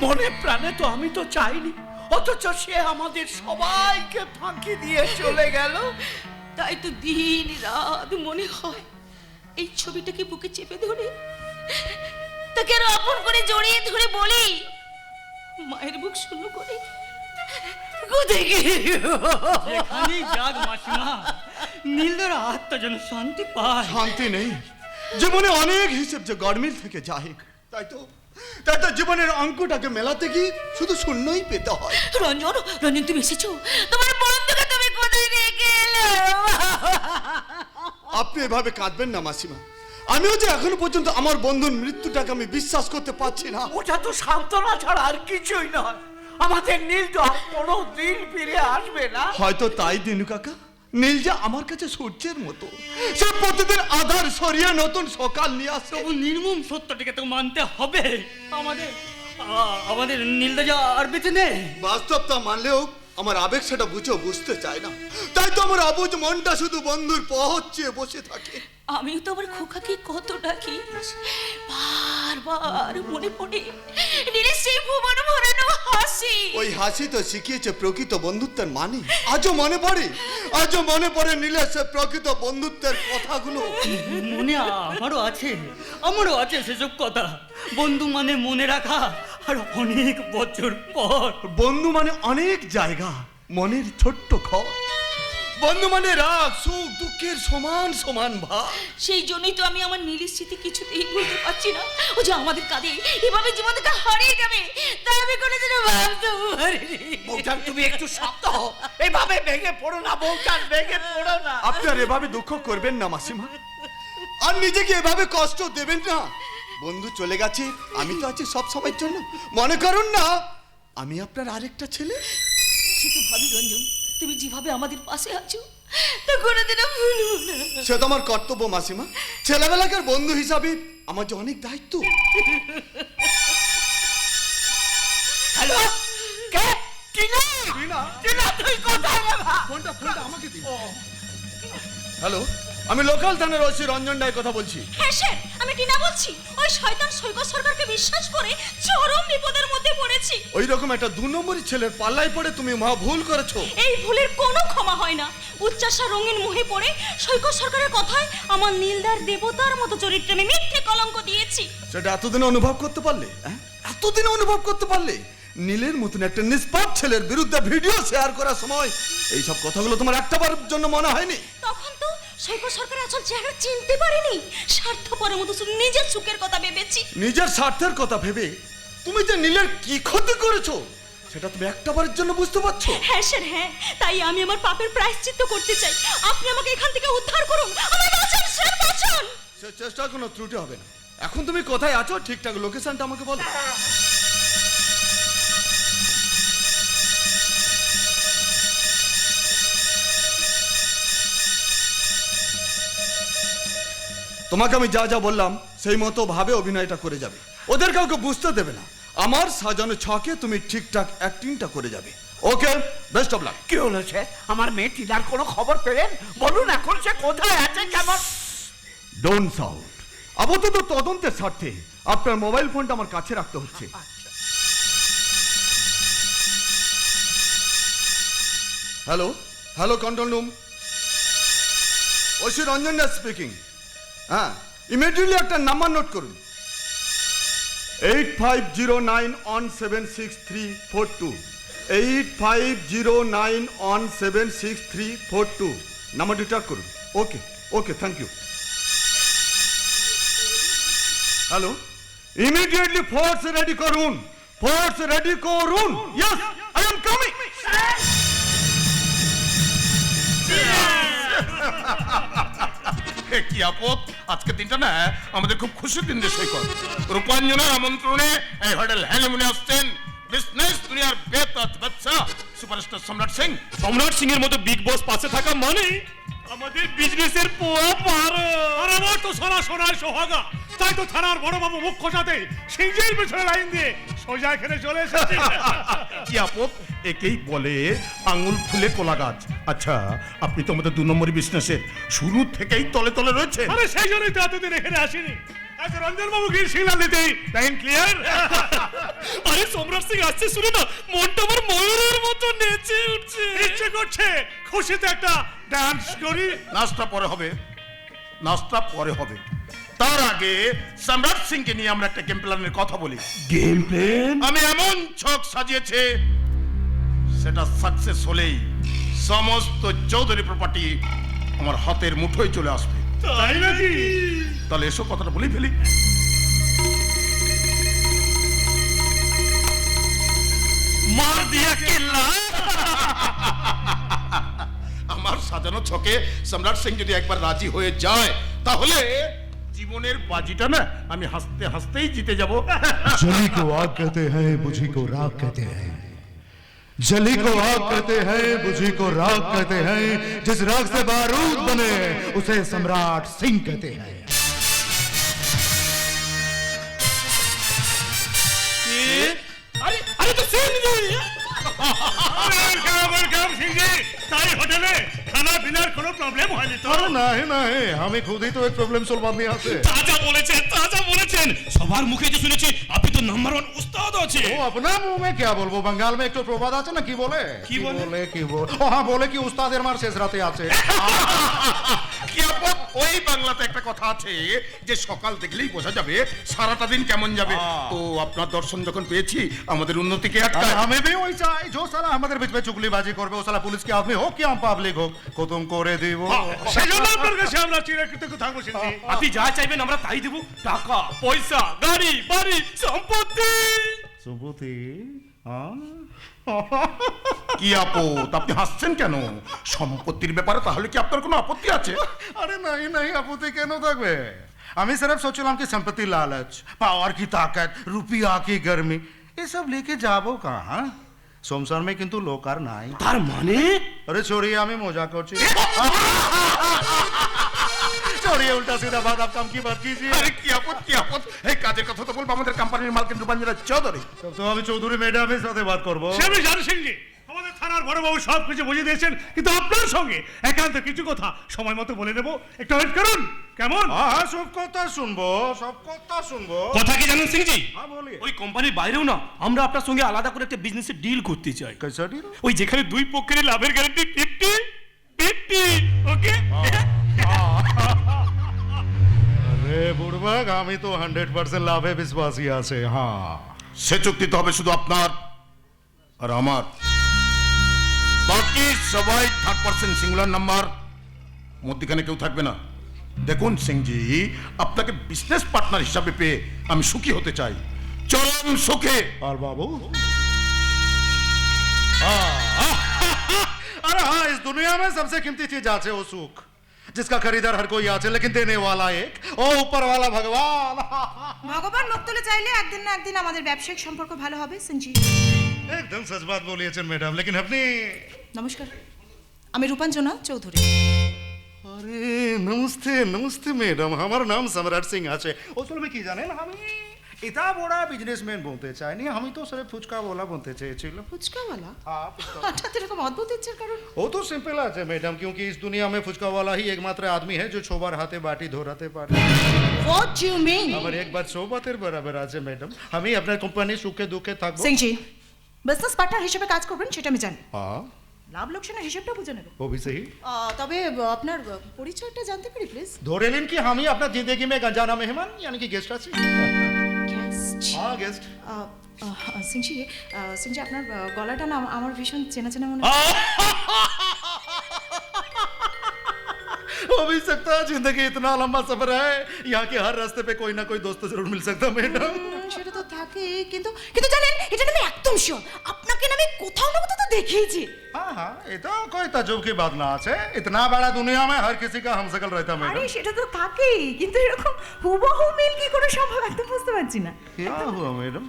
মনে প্রাণে তো আমি তো চাইনি, অথচ সে আমাদের সবাইকে ফাঁকি দিয়ে চলে গেল। তাই তো দিন রাত মনে হয় এই ছবিটাকে বুকে চেপে ধরে তাকে আরো আপন করে জড়িয়ে ধরে বলি, মায়ের বুক শূন্য করে কোথায় গেলি? যেখানেই যাক মাসিমা, নীলদের আত্মা যেন শান্তি পায়। শান্তি নেই, জীবনে অনেক হিসেব যে গরমিল থেকে যায়। তাই তো জীবনের অঙ্কটাকে মেলাতে গিয়ে শুধু শূন্যই পেতে হয়। রঞ্জন, রঞ্জন তুমি এসেছো? তোমার বন্ধুকে তুমি কোথায় রেখে এলে? আপনি এভাবে কাঁদবেন না মাসিমা, আমিও যে এখনো পর্যন্ত আমার বন্ধুর মৃত্যুটাকে আমি বিশ্বাস করতে পারছি না। ওটা তো সান্ত্বনা ছাড়া আর কিছুই নয়। আমাদের নীল তো আর কোনো দিন ফিরে আসবে না। হয়তো তাই দিনু কাকা, নীল যে আমার কাছে সূর্যের মতো, সে প্রতিদিন আধার সরিয়ে নতুন সকাল নিয়ে আসে। তবু নির্মম সত্যটিকে তো মানতে হবে। আমাদের নীলদা যা আর বেঁচে নেই। বাস্তবতা মানলেও আমার আবেগ সেটা বুঝতে চায় না। তাই তো আমার অবুঝ মনটা শুধু বন্ধুর পথ চেয়ে বসে থাকে। আমিও তো আমার খোকাকে কত ডাকি, বারবার মনে পড়ে নীলের সেই ভুবন ভরানো হাসি। ওই হাসি তো শিখিয়েছে প্রকৃত বন্ধুত্বের মানে। আজও মনে পড়ে নীলের সে প্রকৃত বন্ধুত্বের কথাগুলো। মনে আমারও আছে সেসব কথা। বন্ধু মানে মনে রাখা, আর অনেক বছর পর। বন্ধু মানে অনেক জায়গা, মনের ছোট্ট ঘর। বন্ধু মানে রাগ সুখ দুঃখের সমান সমান ভাগ। সেই জন্যই তো আমি আমার নীলের স্মৃতি কিছুতেই ভুলতে পারছি না। ও যে আমাদের কাঁধে এভাবে জীবন থেকে হারিয়ে যাবে তা আমি কোনোদিনও ভাবতেও পারিনি। বৌঠান তুমি একটু শক্ত হও, এভাবে ভেঙে পড়ো না বৌঠান, ভেঙে পড়ো না। আপনি আর এভাবে দুঃখ করবেন না মাসিমা, আর নিজেকে এভাবে কষ্ট দেবেন না। বন্ধু চলে গেছে, আমি তো আছি সব সময়ের জন্য। মনে করুন না আমি আপনার আরেকটা ছেলে। সে তো ভাবি রঞ্জন, তুমি যেভাবে আমাদের পাশে আছো তা কোনোদিনও ভুলবো না। সে তো আমার কর্তব্য মাসিমা, ছেলেবেলাকার বন্ধু হিসাবে আমার যে অনেক দায়িত্ব। হ্যালো, কে? টিনা? টিনা তুই কোথায় রে ভাই? ফোনটা আমাকে দিন। হ্যালো, আমি লোকাল থানার ওসি রঞ্জন রায় কথা বলছি। হ্যাঁ স্যার, আমি টিনা বলছি। ওই শয়তান সৈকত সরকারকে বিশ্বাস করে চরম বিপদের মধ্যে পড়েছি। ওই রকম একটা 2 নম্বরই ছেলের পাল্লায় পড়ে তুমি মহা ভুল করেছো। এই ভুলের কোনো ক্ষমা হয় না। উচ্চাসা রঙিন মোহে পড়ে সৈকত সরকারের কথায় আমার নীলদার দেবতার মতো চরিত্রে আমি মিথ্যে কলঙ্ক দিয়েছি। সেটা এতদিনে অনুভব করতে পারলে? এতদিনে অনুভব করতে পারলে? নীলের মতন একটা নিষ্পাপ ছেলের বিরুদ্ধে ভিডিও শেয়ার করার সময় এইসব কথাগুলো তোমার একটাবারের জন্য মনে হয়নি? তখন তো সৈকত সরকারের আসল চেহারা চিনতে পারিনি। স্বার্থপরের মতো শুধু নিজের সুখের কথা ভেবেছি। নিজের স্বার্থের কথা ভেবে তুমি যে নীলের কি ক্ষতি করেছো সেটা তুমি একটাবারের জন্য বুঝতে পারছো? হ্যাঁ স্যার, হ্যাঁ। তাই আমি আমার পাপের প্রায়শ্চিত্ত করতে চাই। আপনি আমাকে এখান থেকে উদ্ধার করুন। আমায় বাঁচান স্যার, বাঁচান। সে চেষ্টার কোনো ত্রুটি হবে না। এখন তুমি কোথায় আছো ঠিকঠাক লোকেশনটা আমাকে বলো। তোমাকে আমি যা যা বললাম সেই মতো ভাবে অভিনয়টা করে যাবে। ওদের কাউকে বুঝতে দেবে না। আমার সাজানো ছকে তুমি ঠিকঠাক অ্যাক্টিংটা করে যাবে। ওকে, বেস্ট অফ লাক। কি হলো স্যার? আমার মেয়ে টিনার কোনো খবর পেলেন? বলুন এখন সে কোথায় আছে, কেমন? Don't sound. আপাতত তদন্তের স্বার্থে আপনার মোবাইল ফোনটা আমার কাছে রাখতে হচ্ছে। Hello, hello control room, OC Ranjan Das speaking. হ্যাঁ, ইমিডিয়েটলি একটা নাম্বার নোট করুন, 8509176342। 8509176342 নাম্বারটি ট্র্যাক করুন। Okay okay, thank you. Hello, immediately force ready করুন, ফোর্স রেডি করুন। Yes, I am coming. কি আপদ, আজকে দিনটা না আমাদের খুব খুশির দিন। সৈকত রূপাঞ্জনের আমন্ত্রণে এই হোটেল হ্যানিমুনে আসছেন বিজনেস দুনিয়ার বেতাজ বাদশা সুপারস্টার সম্রাট সিং। সম্রাট সিং এর মতো বিগ বস পাশে থাকা মানে আমাদের বিজনেসের পোয়া পার। আর আমার তো সোনা সোনার সোহাগা, তাই তো থানার বড় বাবু মুখ খোঁচাতে সিংহের পেছনে লাইন দিয়ে সোজা এখানে চলে এসেছি। কি আপদ, একেই বলে আঙুল ফুলে কলা গাছ। আচ্ছা, আপনি তো আমাদের 2 নম্বরই বিজনেসের শুরু থেকেই তলে তলে রয়েছেন। আরে সেই জন্যই তো এতদিন এখানে আসিনি। আজ রঞ্জন বাবু কি সিগন্যাল দিতেই লাইন ক্লিয়ার। আরে সম্রাট সিং আসছে শুনে না মনটা আমার ময়ূরের মতো নেচে উঠছে। ইচ্ছে করছে খুশিতে একটা ডান্স করি। নাস্তা পরে হবে, নাস্তা পরে হবে। তার আগে সম্রাট সিংকে নিয়ে আমরা একটা গেম প্ল্যানের কথা বলি। Game plan? আমি এমন ছক সাজিয়েছে সেটা সাকসেস হলেই সমস্ত চৌধুরী প্রপার্টি আমার হাতের মুঠোয় চলে আসবে। তাই নাকি? তাহলে এসব কথাটা বলেই ফেলি। মার দিয়া কেল্লা। আমার সাজানো ছকে সম্রাট সিং যদি একবার রাজি হয়ে যায় তাহলে জীবনের বাজিটা না আমি হাসতে হাসতেই জিতে যাব। जली को आग कहते हैं, बुझी को राख कहते हैं। जली को आग कहते हैं, बुझी को राख कहते हैं। जिस राख से बारूद बने उसे सम्राट सिंह कहते हैं। আরে আরে তো সিং জি। ওয়েলকাম সিং জি। তাই হোটেলে খানা পিনার কোনো প্রবলেম হয়নি তো? अरे नहीं नहीं, हमें खुद ही तो एक प्रॉब्लम सॉल्व करनी आते। তাজা বলেছেন, তাজা বলেছেন। সবার মুখে যে শুনেছি আপনি তো নাম্বার 1 উস্তাদ আছে। वो अपना मुंह में क्या बोलबो, बंगाल में एक तो प्रबाद আছে না, কি বলে কি বলে? কি বলে ও হ্যাঁ, বলে কি উস্তাদের মার শেষ রাতে আছে। কি আপদ, ওই বাংলাতে একটা কথা আছে যে সকাল দেখলেই বোঝা যাবে সারাটা দিন কেমন যাবে। তো আপনার দর্শন যখন পেয়েছি আমাদের উন্নতিকে আটকায়। हमें भी वही चाहिए जो साला हमारे बीच में चुगलीबाजी करबे वो साला पुलिस के आदमी हो कि हम पब्लिक हो खत्म করে দিব। সেজন্য আপনার কাছে আমরা চিরকৃতজ্ঞ থাকবো সিন্ধি। আপনি যা চাইবেন আমরা তাই দেব, টাকা পয়সা গাড়ি বাড়ি সম্পত্তি। সুবুতি কি আপদ, আপনি হাসছেন কেন? সম্পত্তির ব্যাপারে তাহলে কি আপনার কোনো আপত্তি আছে? अरे नहीं नहीं আপত্তি কেন থাকবে? আমি सिर्फ सोचलाम कि संपत्ति लालच पावर की ताकत रुपया की गर्मी ये सब लेके যাবো कहाँ? সংসার में কিন্তু লোক আর নাই। তার মানে अरे छोड़िए আমি মজা করছি। छोड़िए उल्टा सीधा बात आप काम की बात कीजिए। আরে কি আপদ, কি আপদ? এই কাজের কথা তো বলবো আমাদের কোম্পানির মালকিন রূপাঞ্জনা চৌধুরী। तब तो আমি চৌধুরী ম্যাডামের সাথে বাত করব। সে আমি জানি সিংজি, আমাদের থানার বড়বাবু সব কিছু বুঝিয়ে দিয়েছেন, কিন্তু আপনার সঙ্গে একান্ত কিছু কথা সময় মতো বলে নেব, একটু ওয়েট করুন কেমন? হ্যাঁ সব কথা শুনবো, সব কথা শুনবো। কথা কি জানেন সিংজি, হ্যাঁ বলিয়ে। ওই কোম্পানির বাইরেও না আমরা আপনার সঙ্গে আলাদা করে একটা বিজনেসের ডিল করতে চাই। कैसा डील? ওই যেখানে দুই পক্ষের লাভের গ্যারান্টি 50-50, ওকে? আরে বুড়বাগ আমি তো 100% লাভে বিশ্বাসী আছে। হ্যাঁ সে চুক্তি তো হবে শুধু আপনার আর আমার, বাকি সবাই থার্ড পার্সন সিঙ্গুলার নাম্বার, মধ্যখানে কেউ থাকবে না। দেখুন সিংজি, আপনাকে বিজনেস পার্টনার হিসাবে পেয়ে আমি সুখী হতে চাই, চরম সুখে। और बाबू अरे हाँ इस दुनिया में सबसे कीमती चीज আছে वो सुख जिसका खरीदार हर कोई আছে लेकिन देने वाला एक ओ ऊपर वाला भगवान। ভগবান মুখ তুলে চাইলে একদিন না একদিন আমাদের ব্যবসায়িক সম্পর্ক ভালো হবে সিংজি। एकदम सच बात बोलिएছেন ম্যাডাম, लेकिन আপনি নমস্কার, আমি রূপাঞ্জনা চৌধুরী। अरे नमस्ते नमस्ते मैडम, हमारा नाम सम्राट सिंह আছে। আসলে কি জানেন আমি इतना बड़ा बिजनेसमैन বলতে চাইনি, আমি তো सिर्फ ফুচকা वाला বলতে চেয়েছিলাম। ফুচকাওয়ালা? हाँ ফুচকা। হঠাৎ এরকম অদ্ভুত ইচ্ছার কারণ? वो तो सिंपल है मैडम, क्योंकि इस दुनिया में फुचका वाला ही एकमात्र आदमी है जो छोबार हाथे बाटी धोराते पारे। What do you mean? আমার একবার সৌবাতের বরাবর আছে ম্যাডাম, আমি আপনার কোম্পানি সুখে দুঃখে থাকবো। সিংজি, বিজনেস পার্টনার হিসেবে কাজ করবেন সেটা আমি জানি, हाँ লাভ লোকসানের হিসাবটা বুঝে নেব। वो भी सही। তবে আপনার পরিচয়টা জানতে পারি প্লিজ? ধরে নিন কি আমি আপনার জিন্দগি में गंजाना मेहमान यानी कि गेस्ट আছি। গেস্ট? हाँ गेस्ट। সিংজি, সিংজি আপনার গলাটা না আমার ভীষণ চেনা চেনা মনে हो भी सकता है, जिंदगी इतना लंबा सफर है, यहाँ के हर रास्ते पे कोई ना कोई दोस्त जरूर मिल सकता मैडम। সেটা তো থাকে, কিন্তু কিন্তু জানেন এটা না আমি একদম শিওর আপনাকে না আমি কোথাও না কোথাও তো দেখিয়েছি। हाँ हाँ ये तो कोई ताज्जुब की बात ना है, इतना बड़ा दुनिया में हर किसी का हमशक्ल रहता আরে मैडम। সেটা তো থাকেই, কিন্তু এরকম হুবহু মিল কি করে সম্ভব একদম বুঝতে পারছি না। क्या हुआ मैडम?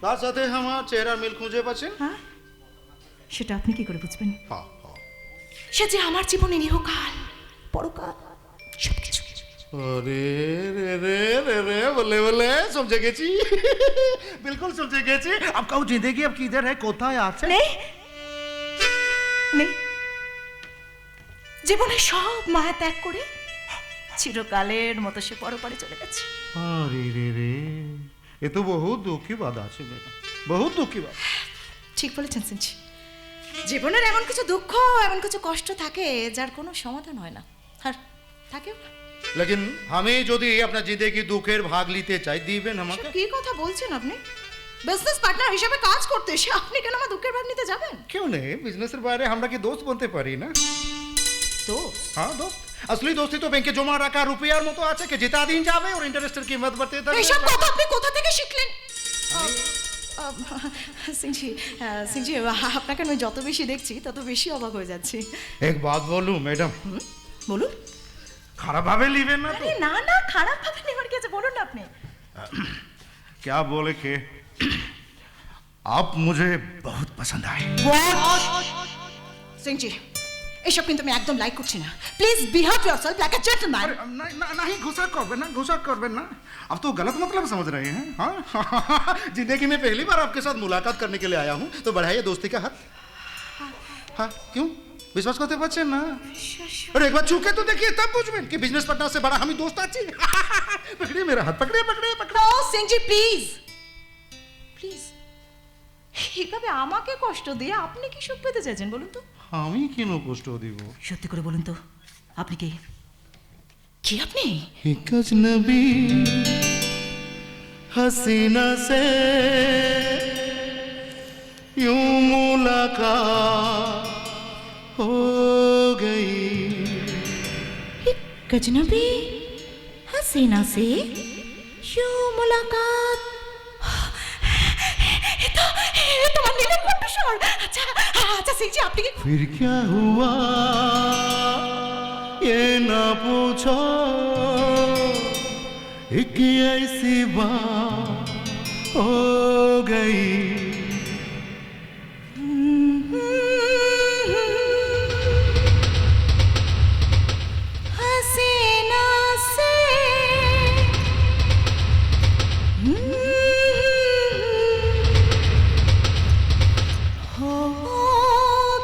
তার সাথে আমার চেহারা মিল খুঁজে পাচ্ছেন? হ্যাঁ, সেটা আপনি কি করে বুঝবেন? हाँ हाँ। সে যে আমার জীবনে ইহকাল পরকাল সবকিছু। अरे रे रे रे रे বলে বলে समझे গেছি, बिल्कुल समझे গেছি। अब कहूँ जिंदगी अब किधर है, কোথায় আছে? নেই নেই, জীবনে সব মায়া ত্যাগ করে চিরকালের মতো সে পরপারে চলে গেছে। अरे रे रे ये तो बहुत दुख की बात আছে मैडम, बहुत दुख की बात। ঠিক বলেছেন সিনজি, জীবনের এমন কিছু দুঃখ এমন কিছু কষ্ট থাকে যার কোনো সমাধান হয় না, আর থাকেও না। लेकिन हमें যদি আপনার জিন্দগি দুঃখের ভাগ নিতে চাই দিবেন আমাকে? কি কথা বলছেন আপনি? বিজনেস পার্টনার হিসেবে কাজ করতে এসে আপনি কেন আমার দুঃখের ভাগ নিতে যাবেন? क्यों नहीं, বিজনেসের বাইরে আমরা কি দোস্ত বলতে পারি না? দোস্ত? हाँ दोस्त, असली दोस्ती तो ব্যাংকে জমা রাখা রুপিয়ার মতো আছে कि जितना दिन যাবে और इंटरेस्टेर कीमत बढ़ते থাকবে। এইসব কথা আপনি কোথা থেকে শিখলেন? সিংজি, সিংজি আপনাকে আমি যত বেশি দেখছি তত বেশি অবাক হয়ে যাচ্ছি। एक बात बोलूं मैडम, বলুন। খারাপ ভাবে লিবেন না তো? আরে না না, খারাপ ভাবে নেওয়ার কি আছে, বলুন না আপনি। क्या बोले कि आप मुझे बहुत पसंद आए। সিংজি, এসব কিন্তু আমি একদম লাইক করছি না। Please behave yourself like a gentleman. नहीं गुस्सा करबे ना, अब तो गलत मतलब समझ रहे हैं। हाँ जिंदगी में पहली बार आपके साथ मुलाकात करने के लिए आया हूँ, तो बढ़ाइए दोस्ती का हाथ। हाँ क्यों विश्वास करते पाচ্ছেন না? अरे एक बार छूके तो देखिए, तब बुझবেন कि बिजनेस पार्टनर से बड़ा हम ही दोस्त आছি। पकड़िए मेरा हाथ, पकड़िए पकड़िए पकड़िए। ও সিংজি প্লিজ প্লিজ, এইভাবে আমাকে কষ্ট দিয়ে আপনি কি সুখ পেতে চাইছেন বলুন তো? আমি কেন কষ্ট দিব? সত্যি করে বলুন তো, আপনি কি কি আপনি? एक अजनबी हसीना से यूं मुलाकात हो गई। एक अजनबी हसीना से यूं मुलाकात। ये तो नीलम कण्ठस्वर। अच्छा अच्छा सिंह जी আপনি কি फिर क्या हुआ ये ना पूछो, एक ऐसी बात हो गई। हसीना से हो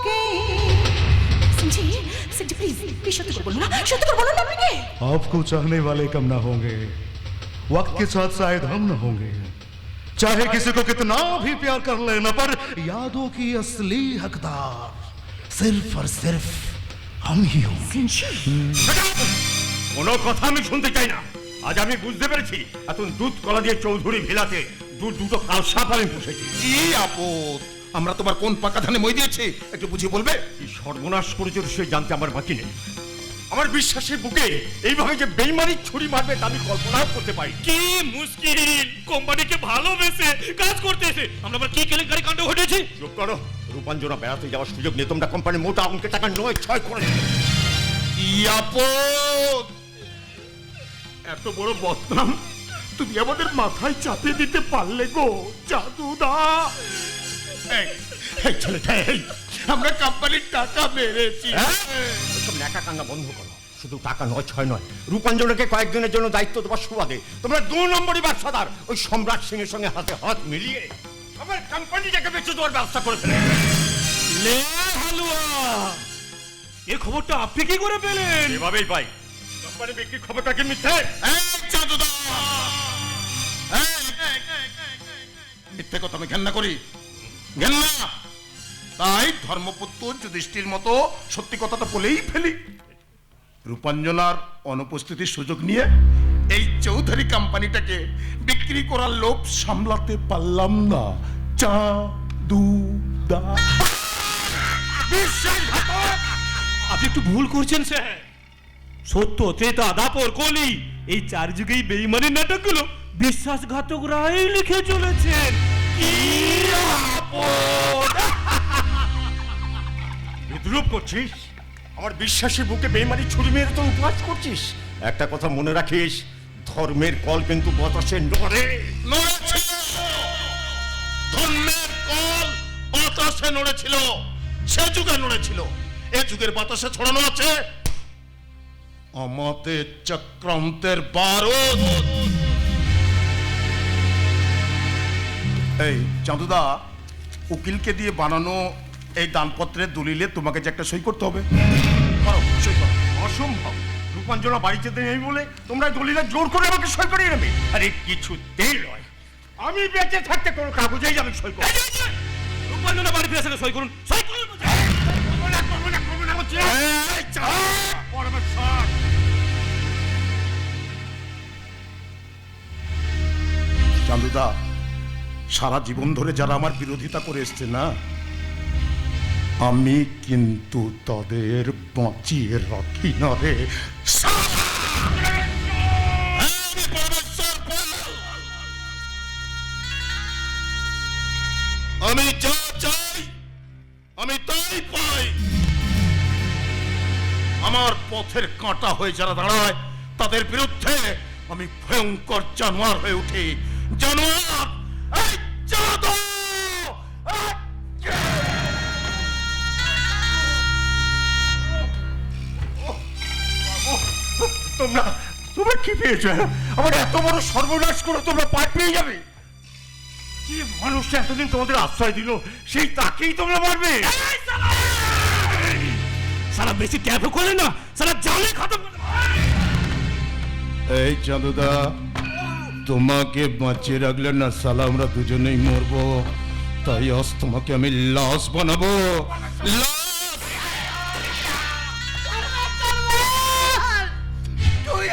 गई। सिंह जी प्लीज प्लीज सत्य कर बोलो ना, सत्य कर बोलो ना আপনি কে? आपको चाहने वाले कम ना होंगे, वक्त के साथ शायद हम न होंगे। चाहे किसी को कितना भी प्यार कर लेना, पर यादों की असली हकदार सिर्फ और सिर्फ हम ही होंगे। কোনো কথা আমি শুনতে চাই না। আজ আমি বুঝতে পেরেছি এত দুধ কলা দিয়ে চৌধুরী ভিলাতে দুটো কালসাপ আমি পুষেছি। কি আপদ, আমরা তোমার কোন পাকা ধানে মই দিয়েছি একটু বুঝিয়ে বলবে? কি সর্বনাশ করেছে সে জানতে আমার বাকি নেই। আমার বিশ্বাসের বুকে এইভাবে যে বেইমানি ছুরি মারবে তা আমি কল্পনাও করতে পারি। কি মুশকিল, কোম্পানিকে ভালোবেসে কাজ করতে এসে আমরা আবার কি কেলেঙ্কারি কাণ্ড ঘটেছি। চুপ করো। রূপাঞ্জনা বেড়াতে যাওয়ার সুযোগ নিয়ে তোমরা কোম্পানির মোটা অঙ্কের টাকা 9-6 করে দিলে। কি আপদ, এত বড় বদনাম তুমি আমাদের মাথায় চাপিয়ে দিতে পারলে গো জাদুদা। এই ছেলেটা, এই আমরা কোম্পানির টাকা মেরেছি। ওসব ন্যাকা কান্না বন্ধ করো। শুধু টাকা 9-6 নয়, রূপাঞ্জনাকে কয়েকদিনের জন্য দায়িত্ব দেওয়ার সুবাদে তোমরা 2 নম্বরই ব্যবসাদার ওই সম্রাট সিং এর সঙ্গে হাতে হাত মিলিয়ে আমার কোম্পানিটাকে বেঁচে দেওয়ার ব্যবস্থা করে ফেলে। লে হালুয়া, এই খবরটা আপনি কি করে পেলেন? এভাবেই পাই। কোম্পানি বিক্রির খবরটা কি মিথ্যে? চাঁদুদা, মিথ্যে কথা আমি ঘেন্না করি, ঘেন্না। তাই ধর্মপুত্র যুধিষ্ঠির মতো সত্যি কথাটা বলেই ফেলি। রূপাঞ্জনার অনুপস্থিতির সুযোগ নিয়ে এই চৌধুরী কোম্পানিটাকে বিক্রি করার লোভ সামলাতে পারলাম না। চাঁদুদা, বিশ্বাসঘাতক! আপনি একটু ভুল করছেন স্যার। সত্য, ত্রেতা, দাপর, কলি এই 4 যুগেই বেঈমানের নাটকগুলো বিশ্বাসঘাতকরাই লিখে চলেছেন। কি আপদ! বিদ্রুপ করছিস? আমার বিশ্বাসের বুকে বেইমানি ছুরি মেরে তো উপহাস করছিস? একটা কথা মনে রাখিস, ধর্মের কল কিন্তু বাতাসে নড়ে। নড়েছিল, ধর্মের কল বাতাসে নড়েছিল, সে যুগে নড়েছিল। এ যুগের বাতাসে ছড়ানো আছে আমাদের চক্রান্তের বারুদ। এই চাঁদুদা, উকিলকে দিয়ে বানানো এই দানপত্রের দলিলে তোমাকে যে একটা সই করতে হবে। করো, সই করো। অসম্ভব। রূপাঞ্জনা বাড়িতে নেই বলে তোমরা দলিলে জোর করে আমাকে সই করিয়ে নেবে? আরে কিছুতেই নয়। আমি বেঁচে থাকতে কোনো কাগজেই আমি সই করব। রূপাঞ্জনা বাড়ি ফিরে এসে সই করুন, সই করুন। করবো না বলছি। এই চা- পরমেশ্বর, চাঁদুদা, সারা জীবন ধরে যারা আমার বিরোধিতা করে এসছে না, আমি কিন্তু তাদের বাঁচিয়ে রাখি না রে। আমি যা চাই আমি তাই পাই। আমার পথের কাঁটা হয়ে যারা দাঁড়ায় তাদের বিরুদ্ধে আমি ভয়ঙ্কর জানোয়ার হয়ে উঠি। জানোয়ার, এই জাদু! তোমরা কি পেয়েছো? আমার এত বড় সর্বনাশ করে তোমরা পার পেয়ে যাবে? যে মানুষটা এতদিন তোমাদের আশ্রয় দিল সেই তাকেই তোমরা মারবে? সারা বেশি ট্যাপও করে না, সারা জালে খতম করে। এই চাঁদুদা, তোমাকে বাঁচিয়ে রাখলে না সালা আমরা দুজনেই মরবো। তাই আজ তোমাকে আমি লাশ বানাবো, লাশ। তুই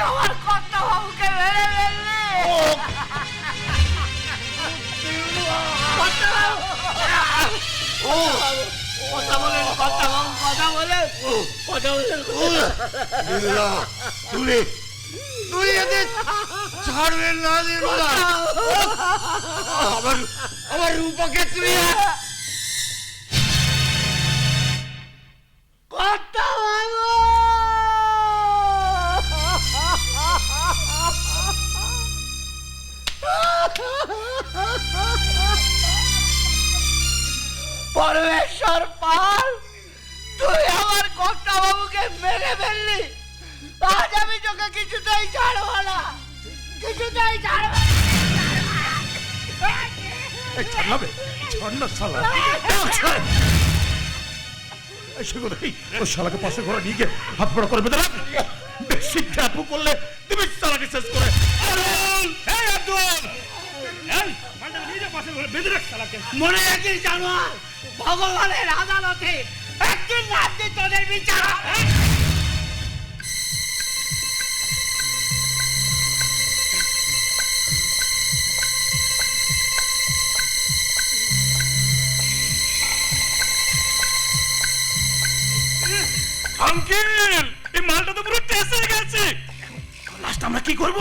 কথা বলেন, কথা বাবু, কথা বলেন, কথা বলেন। নির্মলা, তুই এদের ছাড়বেন না নির্মলা। আমার রূপাকে তুই কথা বাবু। পরমেশ্বর পাল, তুই আমার কর্তা বাবুকে মেরে ফেললি। আজ আমি তোকে কিছুতেই ছাড়বো না, কিছুতেই ছাড়বো না। ছাড়লাবে ছাড় না শালা। ওই শালাকে পাশে ঘরে নিয়ে গিয়ে হাত পড়া করে বেঁধে রাখ। বেশি ট্যাপু করলে তুমি শালাকে শেষ করে। মনে রাখিস জানোয়ার, ভগবানের আদালতে একদিন রাত্রি তোদের বিচার হবে। আঙ্কেল, এই মালটা তো পুরো টেসে গেছে। লাস্ট আমরা কি করব?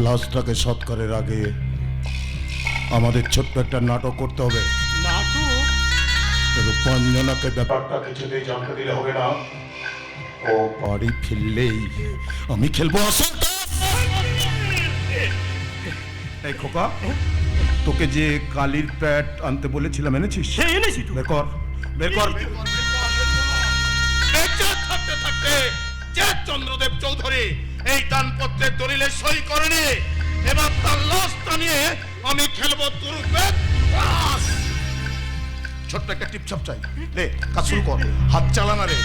লাশটাকে সৎকারের আগে আমাদের ছোট্ট একটা নাটক করতে হবে। নাটক? রূপাঞ্জনাকে ব্যাপারটা কিছুতেই জানতে দিলে হবে না। ও বাড়ি ফিরলেই আমি খেলবো আসল। এই খোকা, তোকে যে কালির প্যাট আনতে বলেছিলাম এনেছিস? হ্যাঁ, এনেছি তো। বের কর, বের কর। বেঁচে থাকতে থাকতে যে চন্দ্রদেব চৌধুরী এই দানপত্রের দলিলে সই করেনি, এবার তার লাশটা নিয়ে আমি খেলবো দুর্বেদ। ছোট্ট একটা টিপছাপ চাই। রে, কাজ শুরু কর। হাত চালা না রে।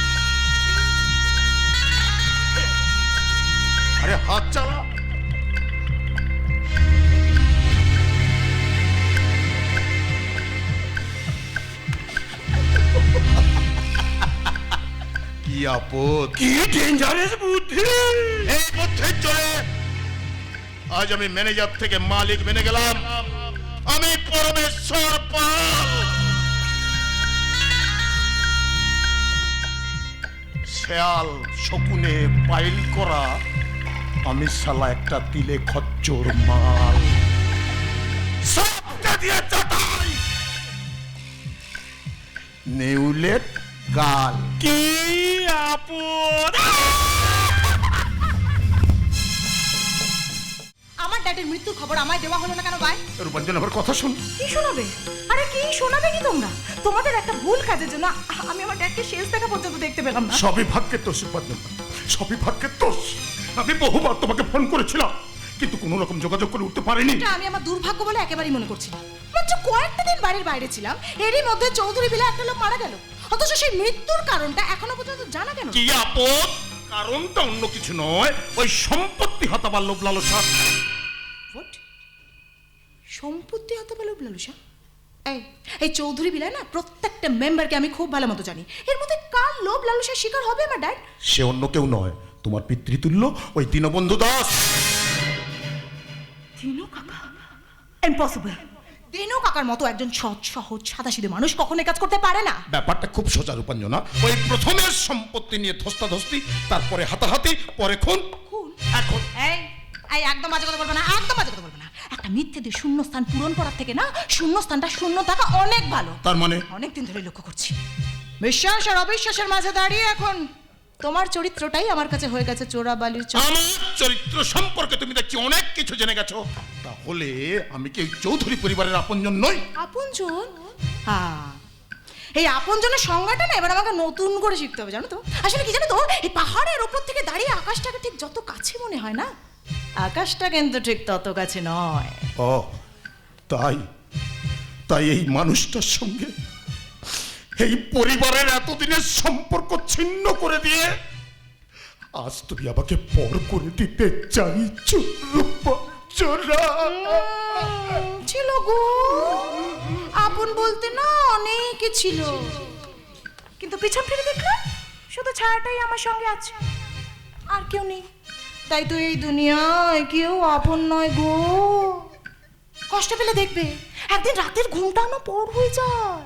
আরে হাত চালা। কি আপদ, কি ডেঞ্জারাস বুদ্ধি! এই বুদ্ধির জোরে আজ আমি ম্যানেজার থেকে মালিক মেনে গেলাম। আমি পরমেশ্বর পাল। শেয়াল শকুনে পাইল করা, আমি শালা একটা তিলে খচ্চর মাল। সবটা দিয়ে চাটাই। নেউলের গাল। কি আপদ! আমার ড্যাডির মৃত্যুর খবর আমায় দেওয়া হলো না কেন ভাই? রূপাঞ্জন আবার কথা শুন। কি শোনাবে? আরে কি শোনাবে কি তোমরা? তোমাদের একটা ভুল কাজের জন্য আমি আমার ড্যাডকে শেষ দেখা পর্যন্ত দেখতে পেলাম না। সবই ভাগ্যের দোষ রূপাঞ্জন, সবই ভাগ্যের দোষ। আমি বহুবার তোমাকে ফোন করেছিলাম, কিন্তু কোনো রকম যোগাযোগ করে উঠতে পারিনি। এটা আমি আমার দুর্ভাগ্য বলে একেবারেই মনে করছি না। মাত্র কয়েকটা দিন বাড়ির বাইরে ছিলাম, এরই মধ্যে চৌধুরী বিলে একটা লোক মারা গেল। অথচ সেই মৃত্যুর কারণটা এখনো পর্যন্ত জানা কেন? কি আপদ? কারণটা অন্য কিছু নয়, ওই সম্পত্তি হতাবার লোভ লালসা। What? সম্পত্তি হতে পারলো লালুসা? এই চৌধুরী বিলায় না প্রত্যেকটা মেম্বারকে আমি খুব ভালো মতো জানি। এর মধ্যে কার লোভ লালসার শিকার হবে আমার ড্যাড? সে অন্য কেউ নয়, তোমার পিতৃতুল্য ওই দীনবন্ধু দাস। দিনু কাকা? ইম্পসিবল। দিনু কাকার মতো একজন সৎ সহজ সাদাসিধে মানুষ কখনো কাজ করতে পারে না। ব্যাপারটা খুব সোজা রূপাঞ্জনা। ওই প্রথমে সম্পত্তি নিয়ে ধস্তাধস্তি, তারপরে হাতাহাতি, পরে খুন। খুন? এখন এই একদম বাজে কথা বলবে না, একদম বাজে কথা বলবে না। একটা মিথ্যে দিয়ে শূন্য স্থান পূরণ করার থেকে না শূন্য স্থানটা শূন্য থাকা অনেক ভালো। তার মানে অনেকদিন ধরে লক্ষ্য করছি বিশ্বাস আর অবিশ্বাসের মাঝে দাঁড়িয়ে এখন তোমার চরিত্রটাই আমার কাছে হয়ে গেছে চোরাবালির আমার চরিত্র সম্পর্কে তুমি দেখছি অনেক কিছু জেনে গেছো। তাহলে আমি কি চৌধুরী পরিবারের আপনজন নই? আপনজন? হ্যাঁ, এই আপনজনের সংজ্ঞাটা না এবার আমাকে নতুন করে শিখতে হবে, জানো তো। আসলে কি জানো তো, এই পাহাড়ের ওপর থেকে দাঁড়িয়ে আকাশটাকে ঠিক যত কাছে মনে হয় না, আকাশটা কিন্তু ঠিক তত কাছে নয়। ও তাই? তাই এই মানুষটার সঙ্গে এই পরিবারের এতদিনের সম্পর্ক ছিন্ন করে দিয়ে আজ তুমি আমাকে পর করে দিতে চাইছো রূপাঞ্জনা? ছিল গো, আপন বলতে না অনেকে ছিল, কিন্তু পিছন ফিরে দেখলাম শুধু ছায়াটাই আমার সঙ্গে আছে, আর কেউ নেই। তাই তো এই দুনিয়ায় কেউ আপন নয় গো। কষ্ট পেলে দেখবে একদিন রাতের ঘুমটা না পর হয়ে যায়।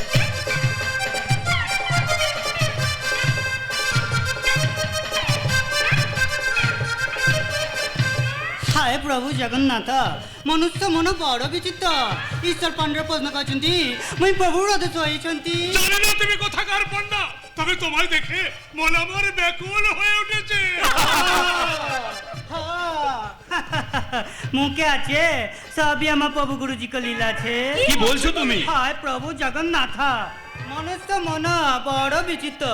প্রভু জগন্নাথ মনুষ্য মন বড় বিচিত্র ঈশ্বর পণ্ডা প্রশ্ন করছেন মুই প্রভুর আদেশ হয়েছেন। জানি না তুমি কোথাকার পণ্ডা, তবে তোমায় দেখে মন আমার ব্যাকুল হয়ে উঠেছে। মুখে আছে সবই আমার প্রভু গুরুজি কে লীলা আছে। কি বলছো তুমি? হায় প্রভু জগন্নাথ মনুষ্য মন বড় বিচিত্র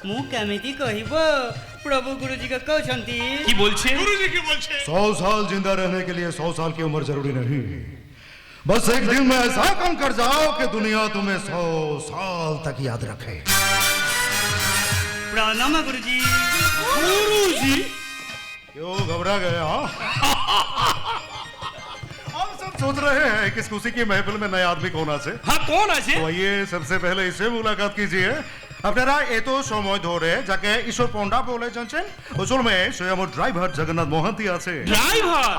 মু কেমিতি কহিব প্রভু গুরুজি কে কহছন্তি। কি বলছে? গুরুজি কি বলছে? 100 साल जिंदा रहने के लिए 100 साल की उम्र जरूरी नहीं, बस एक दिन में ऐसा काम कर जाओ कि दुनिया तुम्हें 100 साल तक याद रखे। प्रणाम गुरुजी। গুরুজি क्यों घबरा गए? हाँ हम सब सोच रहे हैं कि खुशी की महफिल में नए आदमी कौन আছে। হ্যাঁ কোন আছে? तो आइए सबसे पहले इससे मुलाकात कीजिए। আপনারা এত সময় ধরে যাকে ঈশ্বর পণ্ডা বলে জানছেন, আসলে সে আমার ড্রাইভার জগন্নাথ মহান্তি আছে। ড্রাইভার?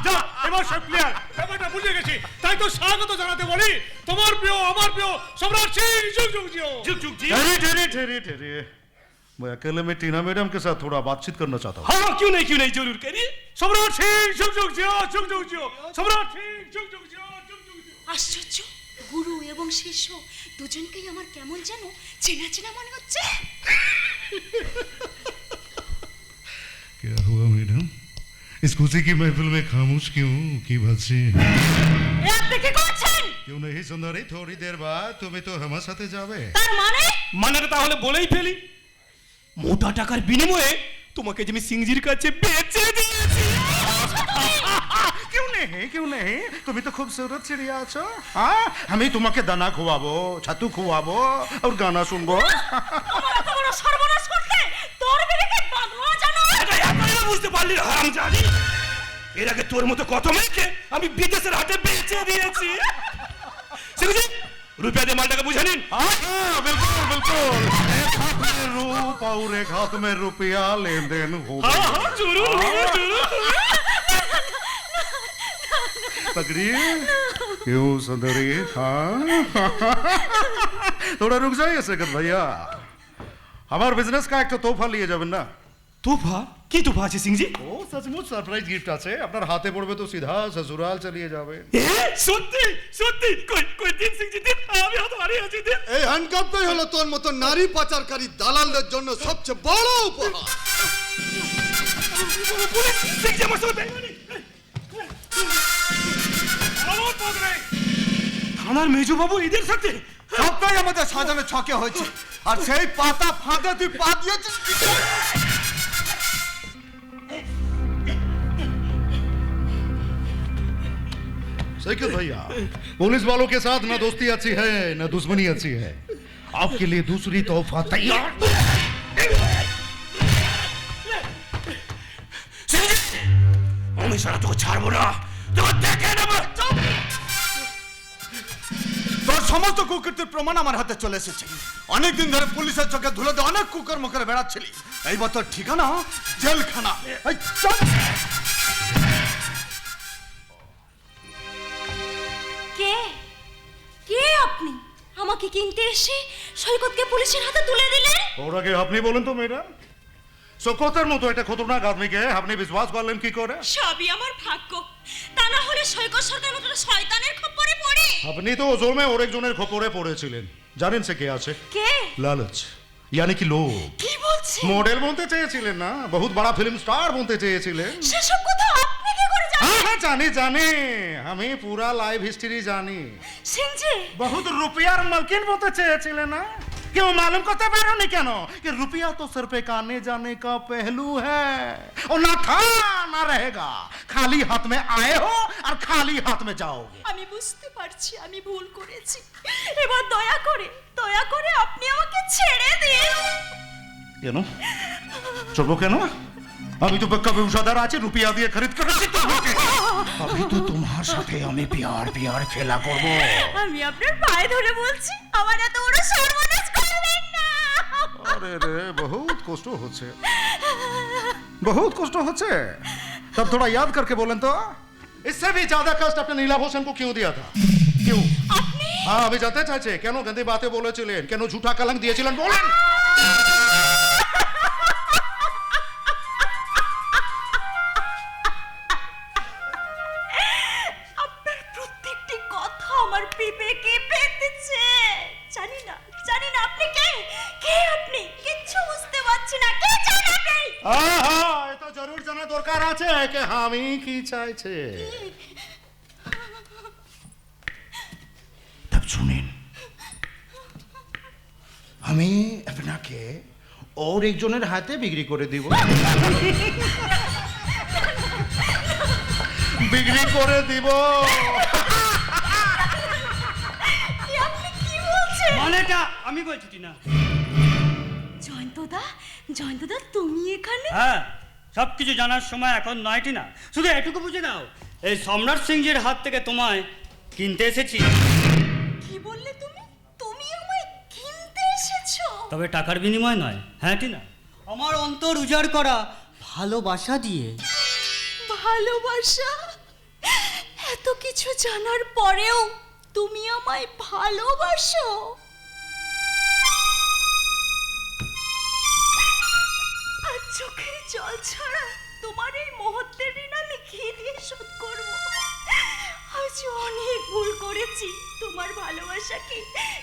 যা, এবার সব ক্লিয়ার, ব্যাপারটা বুঝে গেছি। তাই তো স্বাগত জানাতে বলি, তোমার প্রিয় আমার প্রিয় সম্রাট সিং যুগ যুগ জিও। যুগ যুগ জি। ठहरिए, मैं अकेले में टीना मैडम के साथ थोड़ा बातचीत करना चाहता हूँ। हाँ क्यों नहीं जरूर करिए। সম্রাট সিং যুগ যুগ জিও, যুগ যুগ জিও। সম্রাট সিং যুগ যুগ জিও, যুগ যুগ জিও। আশ্চর্য, গুরু এবং শিষ্য দুজনকেই আমার কেমন যেন চেনা চেনা মনে হচ্ছে। क्या हुआ मैडम? इस खुशी की महफिल में खामोश क्यों? की बात से এ আপনি কি করছেন? क्यों नहीं सुंदरी? थोड़ी देर बाद तुम्हें तो हमारे साथे जावे। তার মানে মানেটা তাহলে বলেই ফেলি, মোটা টাকার বিনিময়ে তোমাকে যে আমি সিংজির কাছে বেচে দিয়েছি। क्यों नहीं? तुम्हें तो खूबसूरत चिड़िया আছো। हाँ, हमें তোমাকে দানা খুয়াবো, ছাতু খুয়াবো और गाना শুনবো। আমার এত বড় সর্বনাশ করতে তোর বেরিকে বাঁধলো জানো? এটা এতই বুঝতে পারলি না হারামজাদি? এর আগে তোর মতো কত মেয়েকে আমি বিদেশের হাটে বেচে দিয়েছি। সিংজি রুপিয়া দিয়ে মালটাকে বুঝে নিন। हाँ, बिल्कुल एक हाथ में रूप और एक हाथ में रुपया लेन देन हो। हाँ हाँ जरूर। पकड़ी क्यों सुंदरी? हाँ थोड़ा रुक जाइए सेकंड भैया, हमारे बिजनेस का एक तो तोहफा लिए যাবেন না। তোফা? কি তোফা আছে সিংজি? ও সচমুচ সারপ্রাইজ গিফট আছে, আপনার হাতে পড়বে তো সিধা ससुराल चलिए যাবে। সত্যি কই দিন সিংজি দিন, আমি হাত হারিয়ে আছি দিন। এই হ্যান্ডকাপটাই হলো তোর মতো নারী পাচারকারী দালালদের জন্য সবচেয়ে বড় উপহার। পুলিশ সিংজি আমার সাথে বেইমানি। আমার পদরে থানার মেজো বাবু এদের সাথে সবটাই আমাদের সাজানো ছকে হয়েছে, আর সেই পাতা ফাঁদে তুই পা দিয়েছিস। सेकंड भैया, पुलिस वालों के साथ ना दोस्ती अच्छी है ना दुश्मनी अच्छी है। आपके लिए दूसरी तोहफा तैयार। আমি সারা তোকে ছাড়বো না, তোকে দেখে নেবো। তোর সমস্ত কুকীর্তির প্রমাণ আমার হাতে চলে এসেছে। অনেকদিন ধরে পুলিশের চোখে ধুলোতে অনেক কুকর্ম করে বেড়াচ্ছিলি। এইবার তোর ঠিকানা জেলখানা। এই চল। কে কে আপনি? আমাকে কিনতে এসে সৈকতকে পুলিশের হাতে তুলে দিলেন। ওর আগে আপনি বলেন তো ম্যাডাম, শোকতের মতো একটা খতরনাক আদমিকে আপনি বিশ্বাস করলেন কি করে? সবই আমার ভাগ্য, তা না হলে সৈকত সরকার মতো শয়তানের খপ্পরে পড়ে। আপনি তো ওজল में और एक জনের খপ্পরে পড়েছিলেন। জানেন সে কে আছে? কে? লালচ, यानी कि लोग। কি বলছেন? মডেল বনতে চেয়েছিলেন না, বহুত বড় ফিল্ম স্টার বনতে চেয়েছিলেন। সেসব কথা আপনি কি করে জানেন? हाँ जानी আমি पूरा लाइव हिस्ट्री जानी। সিংজি बहुत रुपया मालकिन बनते চেয়েছিলেন না? क्यों मालूम करते पारो नहीं क्या कि रुपया तो सर पे आने जाने का पहलू है, और ना था ना रहेगा। खाली हाथ में आए हो और खाली हाथ में जाओगे। আমি বুঝতে পারছি আমি ভুল করেছি, এবার দয়া করে আপনি আমাকে ছেড়ে দিন। কেন চলবো কেন? আমি তো পক্কা ব্যবসাদার আছে, রুপিয়া দিয়ে খরিদ করেছি তোমাকে। अभी तो तुम्हारे সাথে আমি প্যার খেলা করব। আমি আপনার পায়ে ধরে বলছি, আমার এত বড় সর্বনাশ করবেন না। अरे रे बहुत कष्ट হচ্ছে। तब थोड़ा याद करके बोलें तो, इससे भी ज्यादा कष्ट अपने नीला भूषण को क्यों दिया था? क्यों? আপনি? हाँ अभी जानते चाचे কেন গন্ধি বাতে বলেছিলেন, কেন ঝুঠা কলঙ্ক দিয়েছিলেন বলেন। আমি কি চাইছে তব শুনেন আমি আপনাকে ওর একজনের হাতে বিক্রি করে দিব বিক্রি করে দিব আপনি কি বলছেন? মানেটা আমি বলছি টিনা। জয়ন্তদা তুমি এখানে? হ্যাঁ, সব কিছু জানার সময় এখন নয় টিনা, শুধু এটুকু বুঝে নাও, এই সম্রাট সিংজির হাত থেকে তোমায় কিনতে এসেছি। কি বললে তুমি? তুমি আমায় কিনতে এসেছো? তবে টাকার বিনিময় নয়। হ্যাঁ টিনা, আমার অন্তর উজাড় করা ভালোবাসা দিয়ে। ভালোবাসা? এত কিছু জানার পরেও তুমি আমায় ভালোবাসো? আর চোখের জল ছাড়া তোমার এই মুহূর্তের ঋণ আমি কি দিয়ে শোধ করব? আজ অনেক ভুল করেছি, তোমার ভালোবাসাকে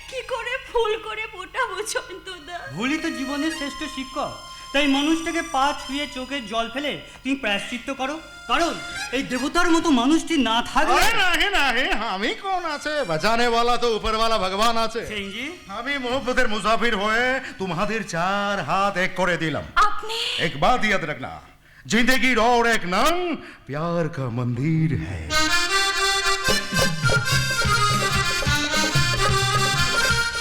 কি করে ভুল করে ফোটাবো জয়ন্তদা? ভুলই তো জীবনের শ্রেষ্ঠ শিক্ষক। তাই মানুষটাকে পা ছুঁয়ে চোখে জল ফেলে তুমি প্রায়শ্চিত্ত করো, কারণ এই দেবতার মতো মানুষটি না থাকলে। আমি কোন আছে? বাঁচানে वाला तो ऊपर वाला भगवान আছে। সিংজি, আমি मोहब्बतेर मुसाफिर হয়ে তোমাদের চার হাত এক করে দিলাম। আপনি एक बात याद रखना, जिंदगी और एक नाम प्यार का मंदिर है।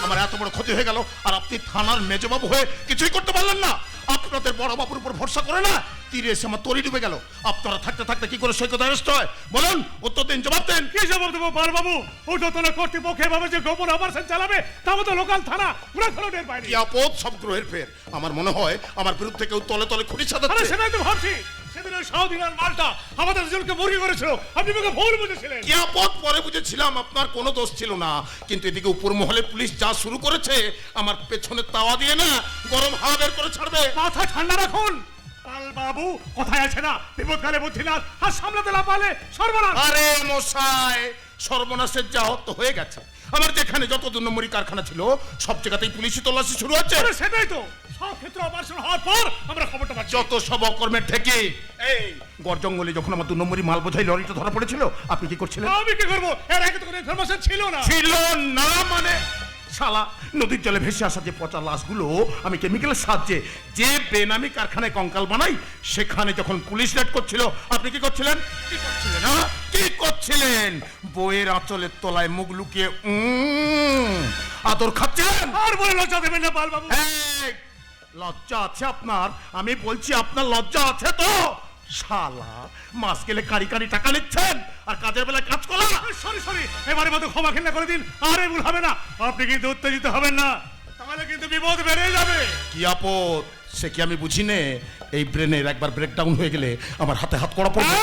আমার এত বড় ক্ষতি হয়ে গেল আর আপনি থানার মেজবাবু হয়ে কিছুই করতে পারলেন না। আপনাদের বড় বাবুর উপর ভরসা করে না তীরে এসে আমার তরি ডুবে গেল। আপনারা থাকতে থাকতে কি করে সৈকত অ্যারেস্ট হয় বলুন? উত্তর দিন, জবাব দেন। কি জবাব দেবো বাবু? ঊর্ধ্বতন কর্তৃপক্ষ এভাবে যে গোপন অপারেশন চালাবে তা তো লোকাল থানা পুরো খরচের বাইরে। কি আপদ সব গ্রহের ফের। আমার মনে হয় আমার বিরুদ্ধে কেউ তলে তলে খুনি আরে সাজাচ্ছে। সেটাই তো ভাবছি। সেদিন ওই সাউদিনার মালটা আমাদের দুজনকে মুরগি করেছিল, আপনি আমাকে ভুল বুঝেছিলেন। কি আপদ পরে বুঝেছিলাম আপনার কোনো দোষ ছিল না, কিন্তু এদিকে উপর মহলে পুলিশ যা শুরু করেছে আমার পেছনে তাওয়া দিয়ে না গরম হাওয়া বের করে ছাড়বে। মাথা ঠান্ডা রাখুন। পাল বাবু কোথায় আছে না? বিপদকালে বুদ্ধিনাথ আর সামলাতে না পারলে সর্বনাশ। আরে মশাই, সর্বনাশের যা তো হয়ে গেছে। আমার যেখানে যত 2 নম্বরই কারখানা ছিল সব জায়গাতেই পুলিশি তল্লাশি শুরু হচ্ছে। আরে সেটাই তো, সব ক্ষেত্রে অপারেশন হওয়ার পর আমরা খবরটা পাচ্ছি। যত সব অকর্মের থেকে এই গড় জঙ্গলে যখন আমার 2 নম্বরই মাল বোঝাই লরিটা ধরা পড়েছিল আপনি কি করছিলেন? আমি কি করবো? এর আগে তো কোনো ইনফরমেশন ছিল না। ছিল না মানে শালা নদীর জলে ভেসে আসা যে পচা লাশগুলো আমি কেমিক্যালের সাহায্যে যে বেনামি কারখানায় কঙ্কাল বানাই সেখানে যখন পুলিশ রেড করছিল আপনি কি করছিলেন? কি করছিলেন? কি করছিলেন? বইয়ের আঁচলের তলায় মুখ লুকিয়ে আদর খাচ্ছিলেন। আর বলে লজ্জা দেবেন না পাল বাবু। এই, লজ্জা আছে আপনার? আমি বলছি আপনার লজ্জা আছে তো? শালা মাস গেলে কারি কারি টাকা নিচ্ছেন আর কাজের বেলায় কাজ করা। সরি সরি, এবারে মতো ক্ষমা ঘৃণা করে দিন। আর এই ভুল হবে না। আপনি কিন্তু উত্তেজিত হবেন না, তাহলে কিন্তু বিপদ বেড়ে যাবে। কি আপদ সে কি আমি বুঝি নে? এই ব্রেনের একবার ব্রেকডাউন হয়ে গেলে আমার হাতে হাত করা পড়বে।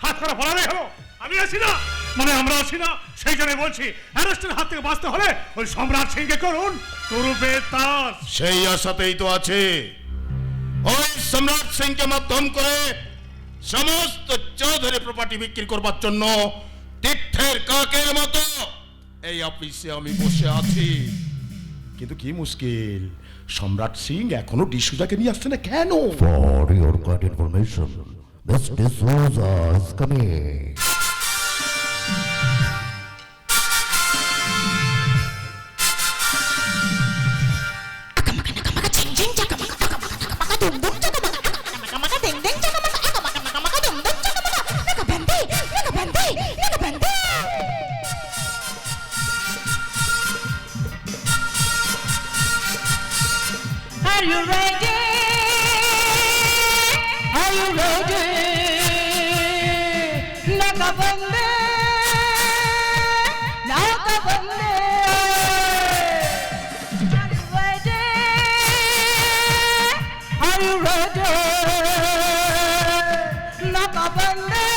হাত করা পড়ালে হলো। আমি আছি না মানে আমরা আছি না, সেই জন্য বলছি অ্যারেস্টের হাত থেকে বাঁচতে হলে ওই সম্রাট সিংকে করুন তুরুপে তার। সেই আশাতেই তো আছে। ওই সম্রাট সিংকে মাধ্যম করে সমস্ত চৌধুরী প্রপার্টি বিক্রি করবার জন্য তীর্থের কাকের মতো এই অফিসে আমি বসে আছি। কিন্তু কি মুশকিল, সম্রাট সিং এখনো ডিসুজাকে নিয়ে আসছে না কেন? For your good information, Mr. D'Souza is coming. Are you ready? Are you ready? Nakabande, nakabande. Are you ready? Are you ready? Nakabande,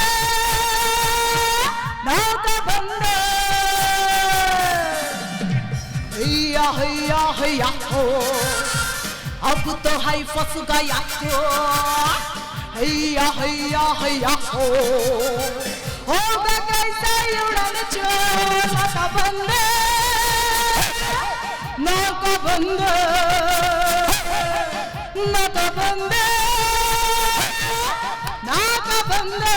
nakabande. Hiya hiya hiya ho. अब तो है फंस गया तो हैया हैया हैया हो होगा कैसे उड़न चोर नाका बंदे नाका बंदे नाका बंदे नाका बंदे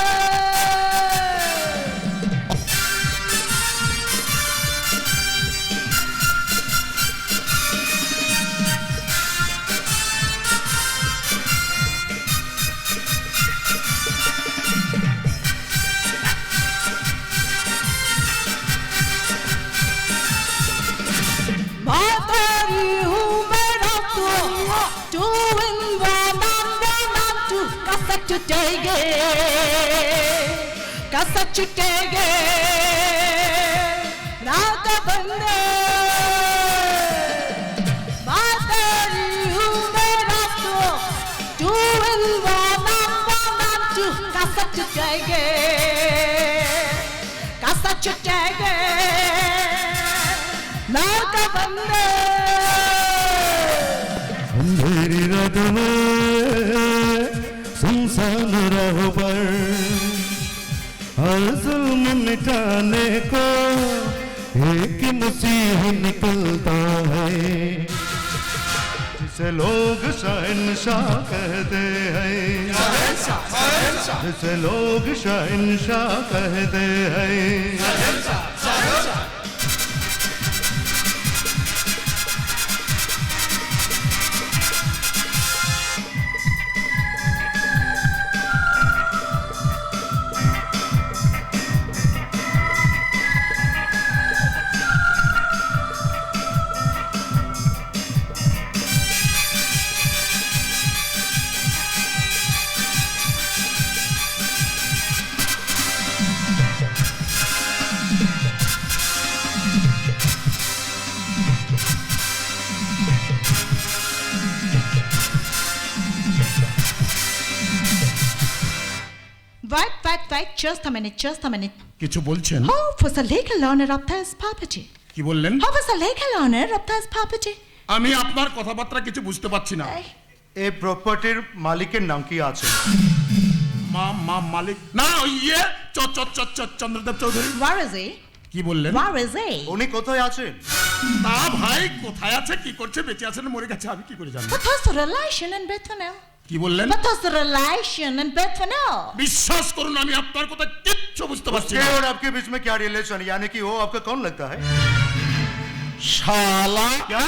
छुटेंगे कैसा छुटेंगे रात बंदे बातेरी हूँ मेरा तो 2 in 1 and 2 कैसा छुटेंगे कैसा छुटेंगे रात बंदे अंधेरी रात में सुनसान राह पर हर जुल्म मिटाने को एक मसीह निकलता है जिसे लोग शहंशाह कहते हैं जिसे लोग शहंशाह कहते हैं Wait, just a minute. কিছু বলছেন? Who was the legal owner of this property? কি বললেন? Who was the legal owner of this property? আমি আপনার কথাবার্তা কিছু বুঝতে পারছি না। এই প্রপার্টির মালিকের নাম কি আছে? মালিক না ইয়ে Chandradev Chowdhury. Where is he? কি বললেন? Where is he? উনি কোথায় আছেন? তা ভাই কোথায় আছে কি করছে বেঁচে আছেন মরে গেছে আমি কি করে জানব? What was the relation in Bethlehem? কি বললেন? What was the relation in Bethlehem? বিশ্বাস করুন আমি আপনার কথা কিচ্ছু বুঝতে পারছি না। और आपके बीच में क्या रिलेशन यानी कि वो आपका कौन लगता है? শালা क्या?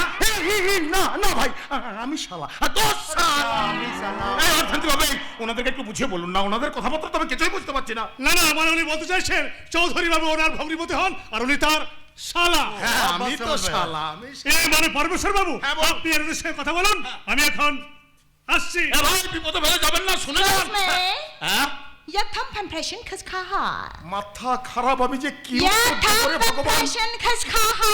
না না ভাই আমি শালা দোষ শালা আমি শালা এই অর্থাৎ ভাই ওনাদেরকে একটু বুঝিয়ে বলুন না ওনাদের কথাবার্তা তো আমি কিছুই বুঝতে পারছি না। না না মানে উনি বলতে চাইছেন চৌধুরী বাবু ওনার ভগ্নিপতি হন আর উনি তার শালা। হ্যাঁ আমি তো শালা আমি এই মানে পরমেশ্বর বাবু আপনি এর সঙ্গে কথা বলুন আমি এখন আসছি। ভাই বিপদে ফেলে যাবেন না শুনে যান। হ্যাঁ ये थम फंप्रेशन खस खाहा মাথা খারাপ আমি যে কি ये थम করে ভগবান फंप्रेशन खस खाहा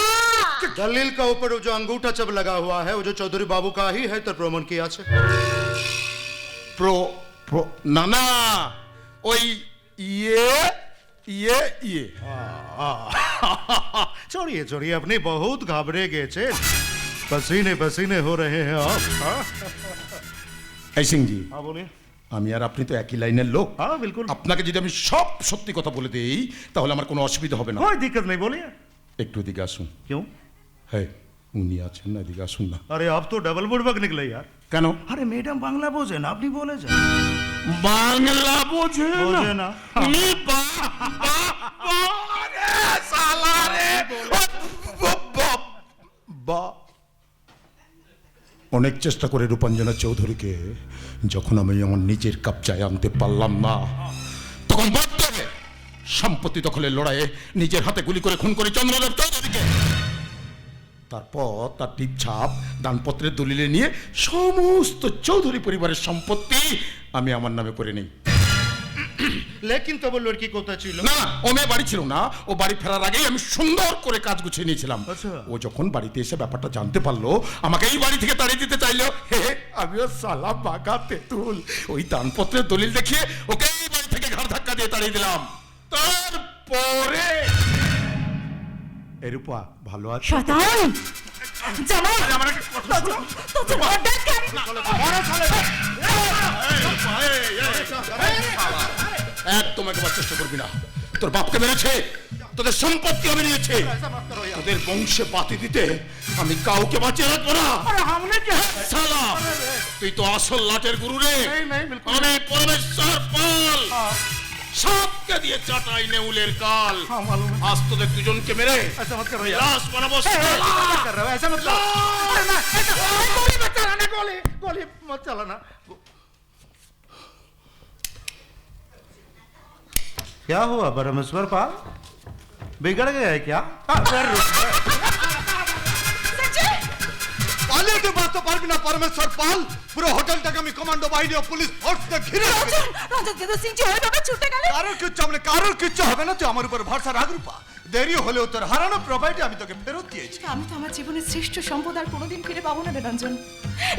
दलील का ऊपर जो अंगूठा जब लगा हुआ है वो जो चौधरी बाबू का ही है तो प्रमाण किया আছে प्रो না না ওই ইয়ে छोड़िए अपनी बहुत घबरे गए थे पसीने हो रहे हैं आप এই সিং জি हाँ बोलिए আমি আর আপনি তো একই লাইনের লোক। हाँ बिल्कुल আপনাকে যদি আমি সব সত্যি কথা বলে দেই তাহলে আমার কোনো অসুবিধা হবে না। कोई दिक्कत नहीं बोलिए একটু দিকে আসুন। क्यों হ্যাঁ উনি আছেন না দিকে আসুন না। अरे आप तो डबल बुड़बक निकले यार কেন? अरे मैडम बांग्ला बोझे ना अपनी बोले जा বাংলা বোঝে बोझे ना নি সালা রে অনেক চেষ্টা করে রূপাঞ্জনা চৌধুরীকে যখন আমি আমার নিজের কবজায় আনতে পারলাম না তখন বাধ্য হয়ে সম্পত্তি দখলের লড়াইয়ে নিজের হাতে গুলি করে খুন করে চন্দ্রদেব চৌধুরীকে। তারপর তার টিপছাপ দানপত্রের দলিলে নিয়ে সমস্ত চৌধুরী পরিবারের সম্পত্তি আমি আমার নামে করে নেই। लेकिन तब वो लड़की कोता ছিল না ও মেয়ে বাড়ি ছিল না ও বাড়ি ফেরার আগেই আমি সুন্দর করে কাজ গুছিয়ে নিয়েছিলাম। আচ্ছা। ও যখন বাড়িতে এসে ব্যাপারটা জানতে পারলো আমাকে এই বাড়ি থেকে তাড়িয়ে দিতে চাইলো আমিও সালা বাগা তেঁতুল ওই দানপত্রের দলিল দেখিয়ে ওকে এই বাড়ি থেকে ঘাড় ধাক্কা দিয়ে তাড়িয়ে দিলাম। তারপরে এরূপা ভালো আছে শয়তান জামাই আমার একটা কথা শোনো। তো অর্ডার কেন একদম একবার চেষ্টা করবি না। তোর বাপকে মেরেছে তোদের সম্পত্তি আমি নিয়েছে তোদের বংশে বাতি দিতে আমি কাউকে বাঁচিয়ে রাখবো না। শালা তুই তো আসল লাটের গুরু রে। আমি পরমেশ্বর পাল সবকে দিয়ে চাটাই নেউলের কাল আজ তোদের দুজনকে মেরে লাশ বানাবো। गोली मत चलाना क्या हुआ परमेश्वर पाल बिगड़ गया है क्या? पाले কোনোদিন বাঁচতে পারবি না পরমেশ্বর পাল। পুরো হোটেলটাকে আমি কমান্ডো বাহিনী ও পুলিশ ফোর্স দিয়ে ঘিরে রেখেছি। রঞ্জন তেজস্বী সিং যে ওইভাবে ছুটে গেলে কারোর কিচ্ছু হবে না, তুই আমার উপর ভরসা রাখ রূপা। দেরি হলেও তোর হারানো প্রপার্টি আমি তোকে ফেরত দিয়েছি। আমি তো আমার জীবনের শ্রেষ্ঠ সম্পদ আর কোনোদিন ফিরে পাবো না রে রঞ্জন।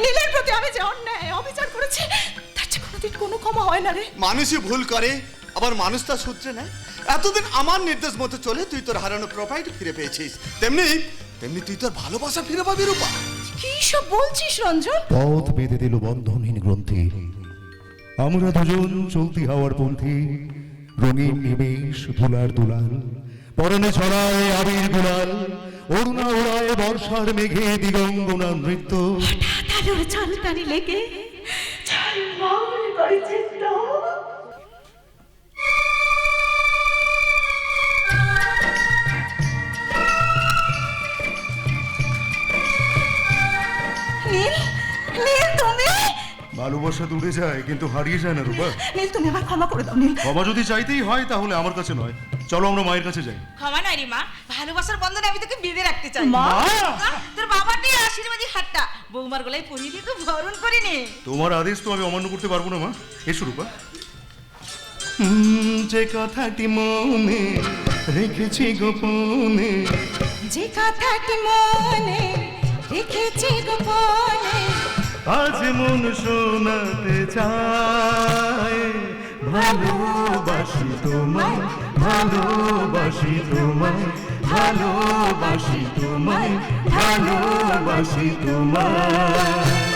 নীলের প্রতি আমি যে অন্যায় অবিচার করেছি তার যে কোনোদিন কোনো ক্ষমা হয় না রে। মানুষই ভুল করে, আবার মানুষ তার সূত্রে নেয়। এতদিন আমার নির্দেশ মতো চলে তুই তোর হারানো প্রপার্টি ফিরে পেয়েছিস, তেমনি তেমনি তুই তোর ভালোবাসা ফিরে পাবি রূপা। কি সব বলছিস রঞ্জন? পথ বেঁধে দিল বন্ধনহীন গ্রন্থি, আমরা দুজন চলতি হওয়ার পন্থী। রঙিন নিমেষ ধুলার দুলাল, পরনে ছড়ায় আবির গুলাল, অরুণা ওড়ায় বর্ষার মেঘে দিগঙ্গনা নৃত্য। তার ঝলকানি লেগে ঝলমল করে চিত্ত। নীল, নীল তুমি? ভালোবাসা দূরে যায় কিন্তু হারিয়ে যায় না রূপা। নীল তুমি আমার ক্ষমা করে দাও নীল। ক্ষমা যদি চাইতেই হয় তাহলে আমার কাছে নয়, চলো আমরা মায়ের কাছে যাই। ক্ষমা নাই রে মা, ভালোবাসার বন্ধনে আমি তোকে বেঁধে রাখতে চাই। মা! তোর বাবাটি আশীর্বাদী হাতটা বৌমার গলায় পরিয়ে দিয়ে তো বরণ করে নে। তোমার আদেশ তো আমি অমান্য করতে পারবো না মা। এসো রূপা। যে কথাটি মনে রেখেছি গোপনে, যে কথাটি মনে রেখেছি গোপনে, আজ মন শোনাতে চায়। ভালোবাসি তোমায়, ভালোবাসি তোমায়, ভালোবাসি তোমায়, ভালোবাসি তোমায়।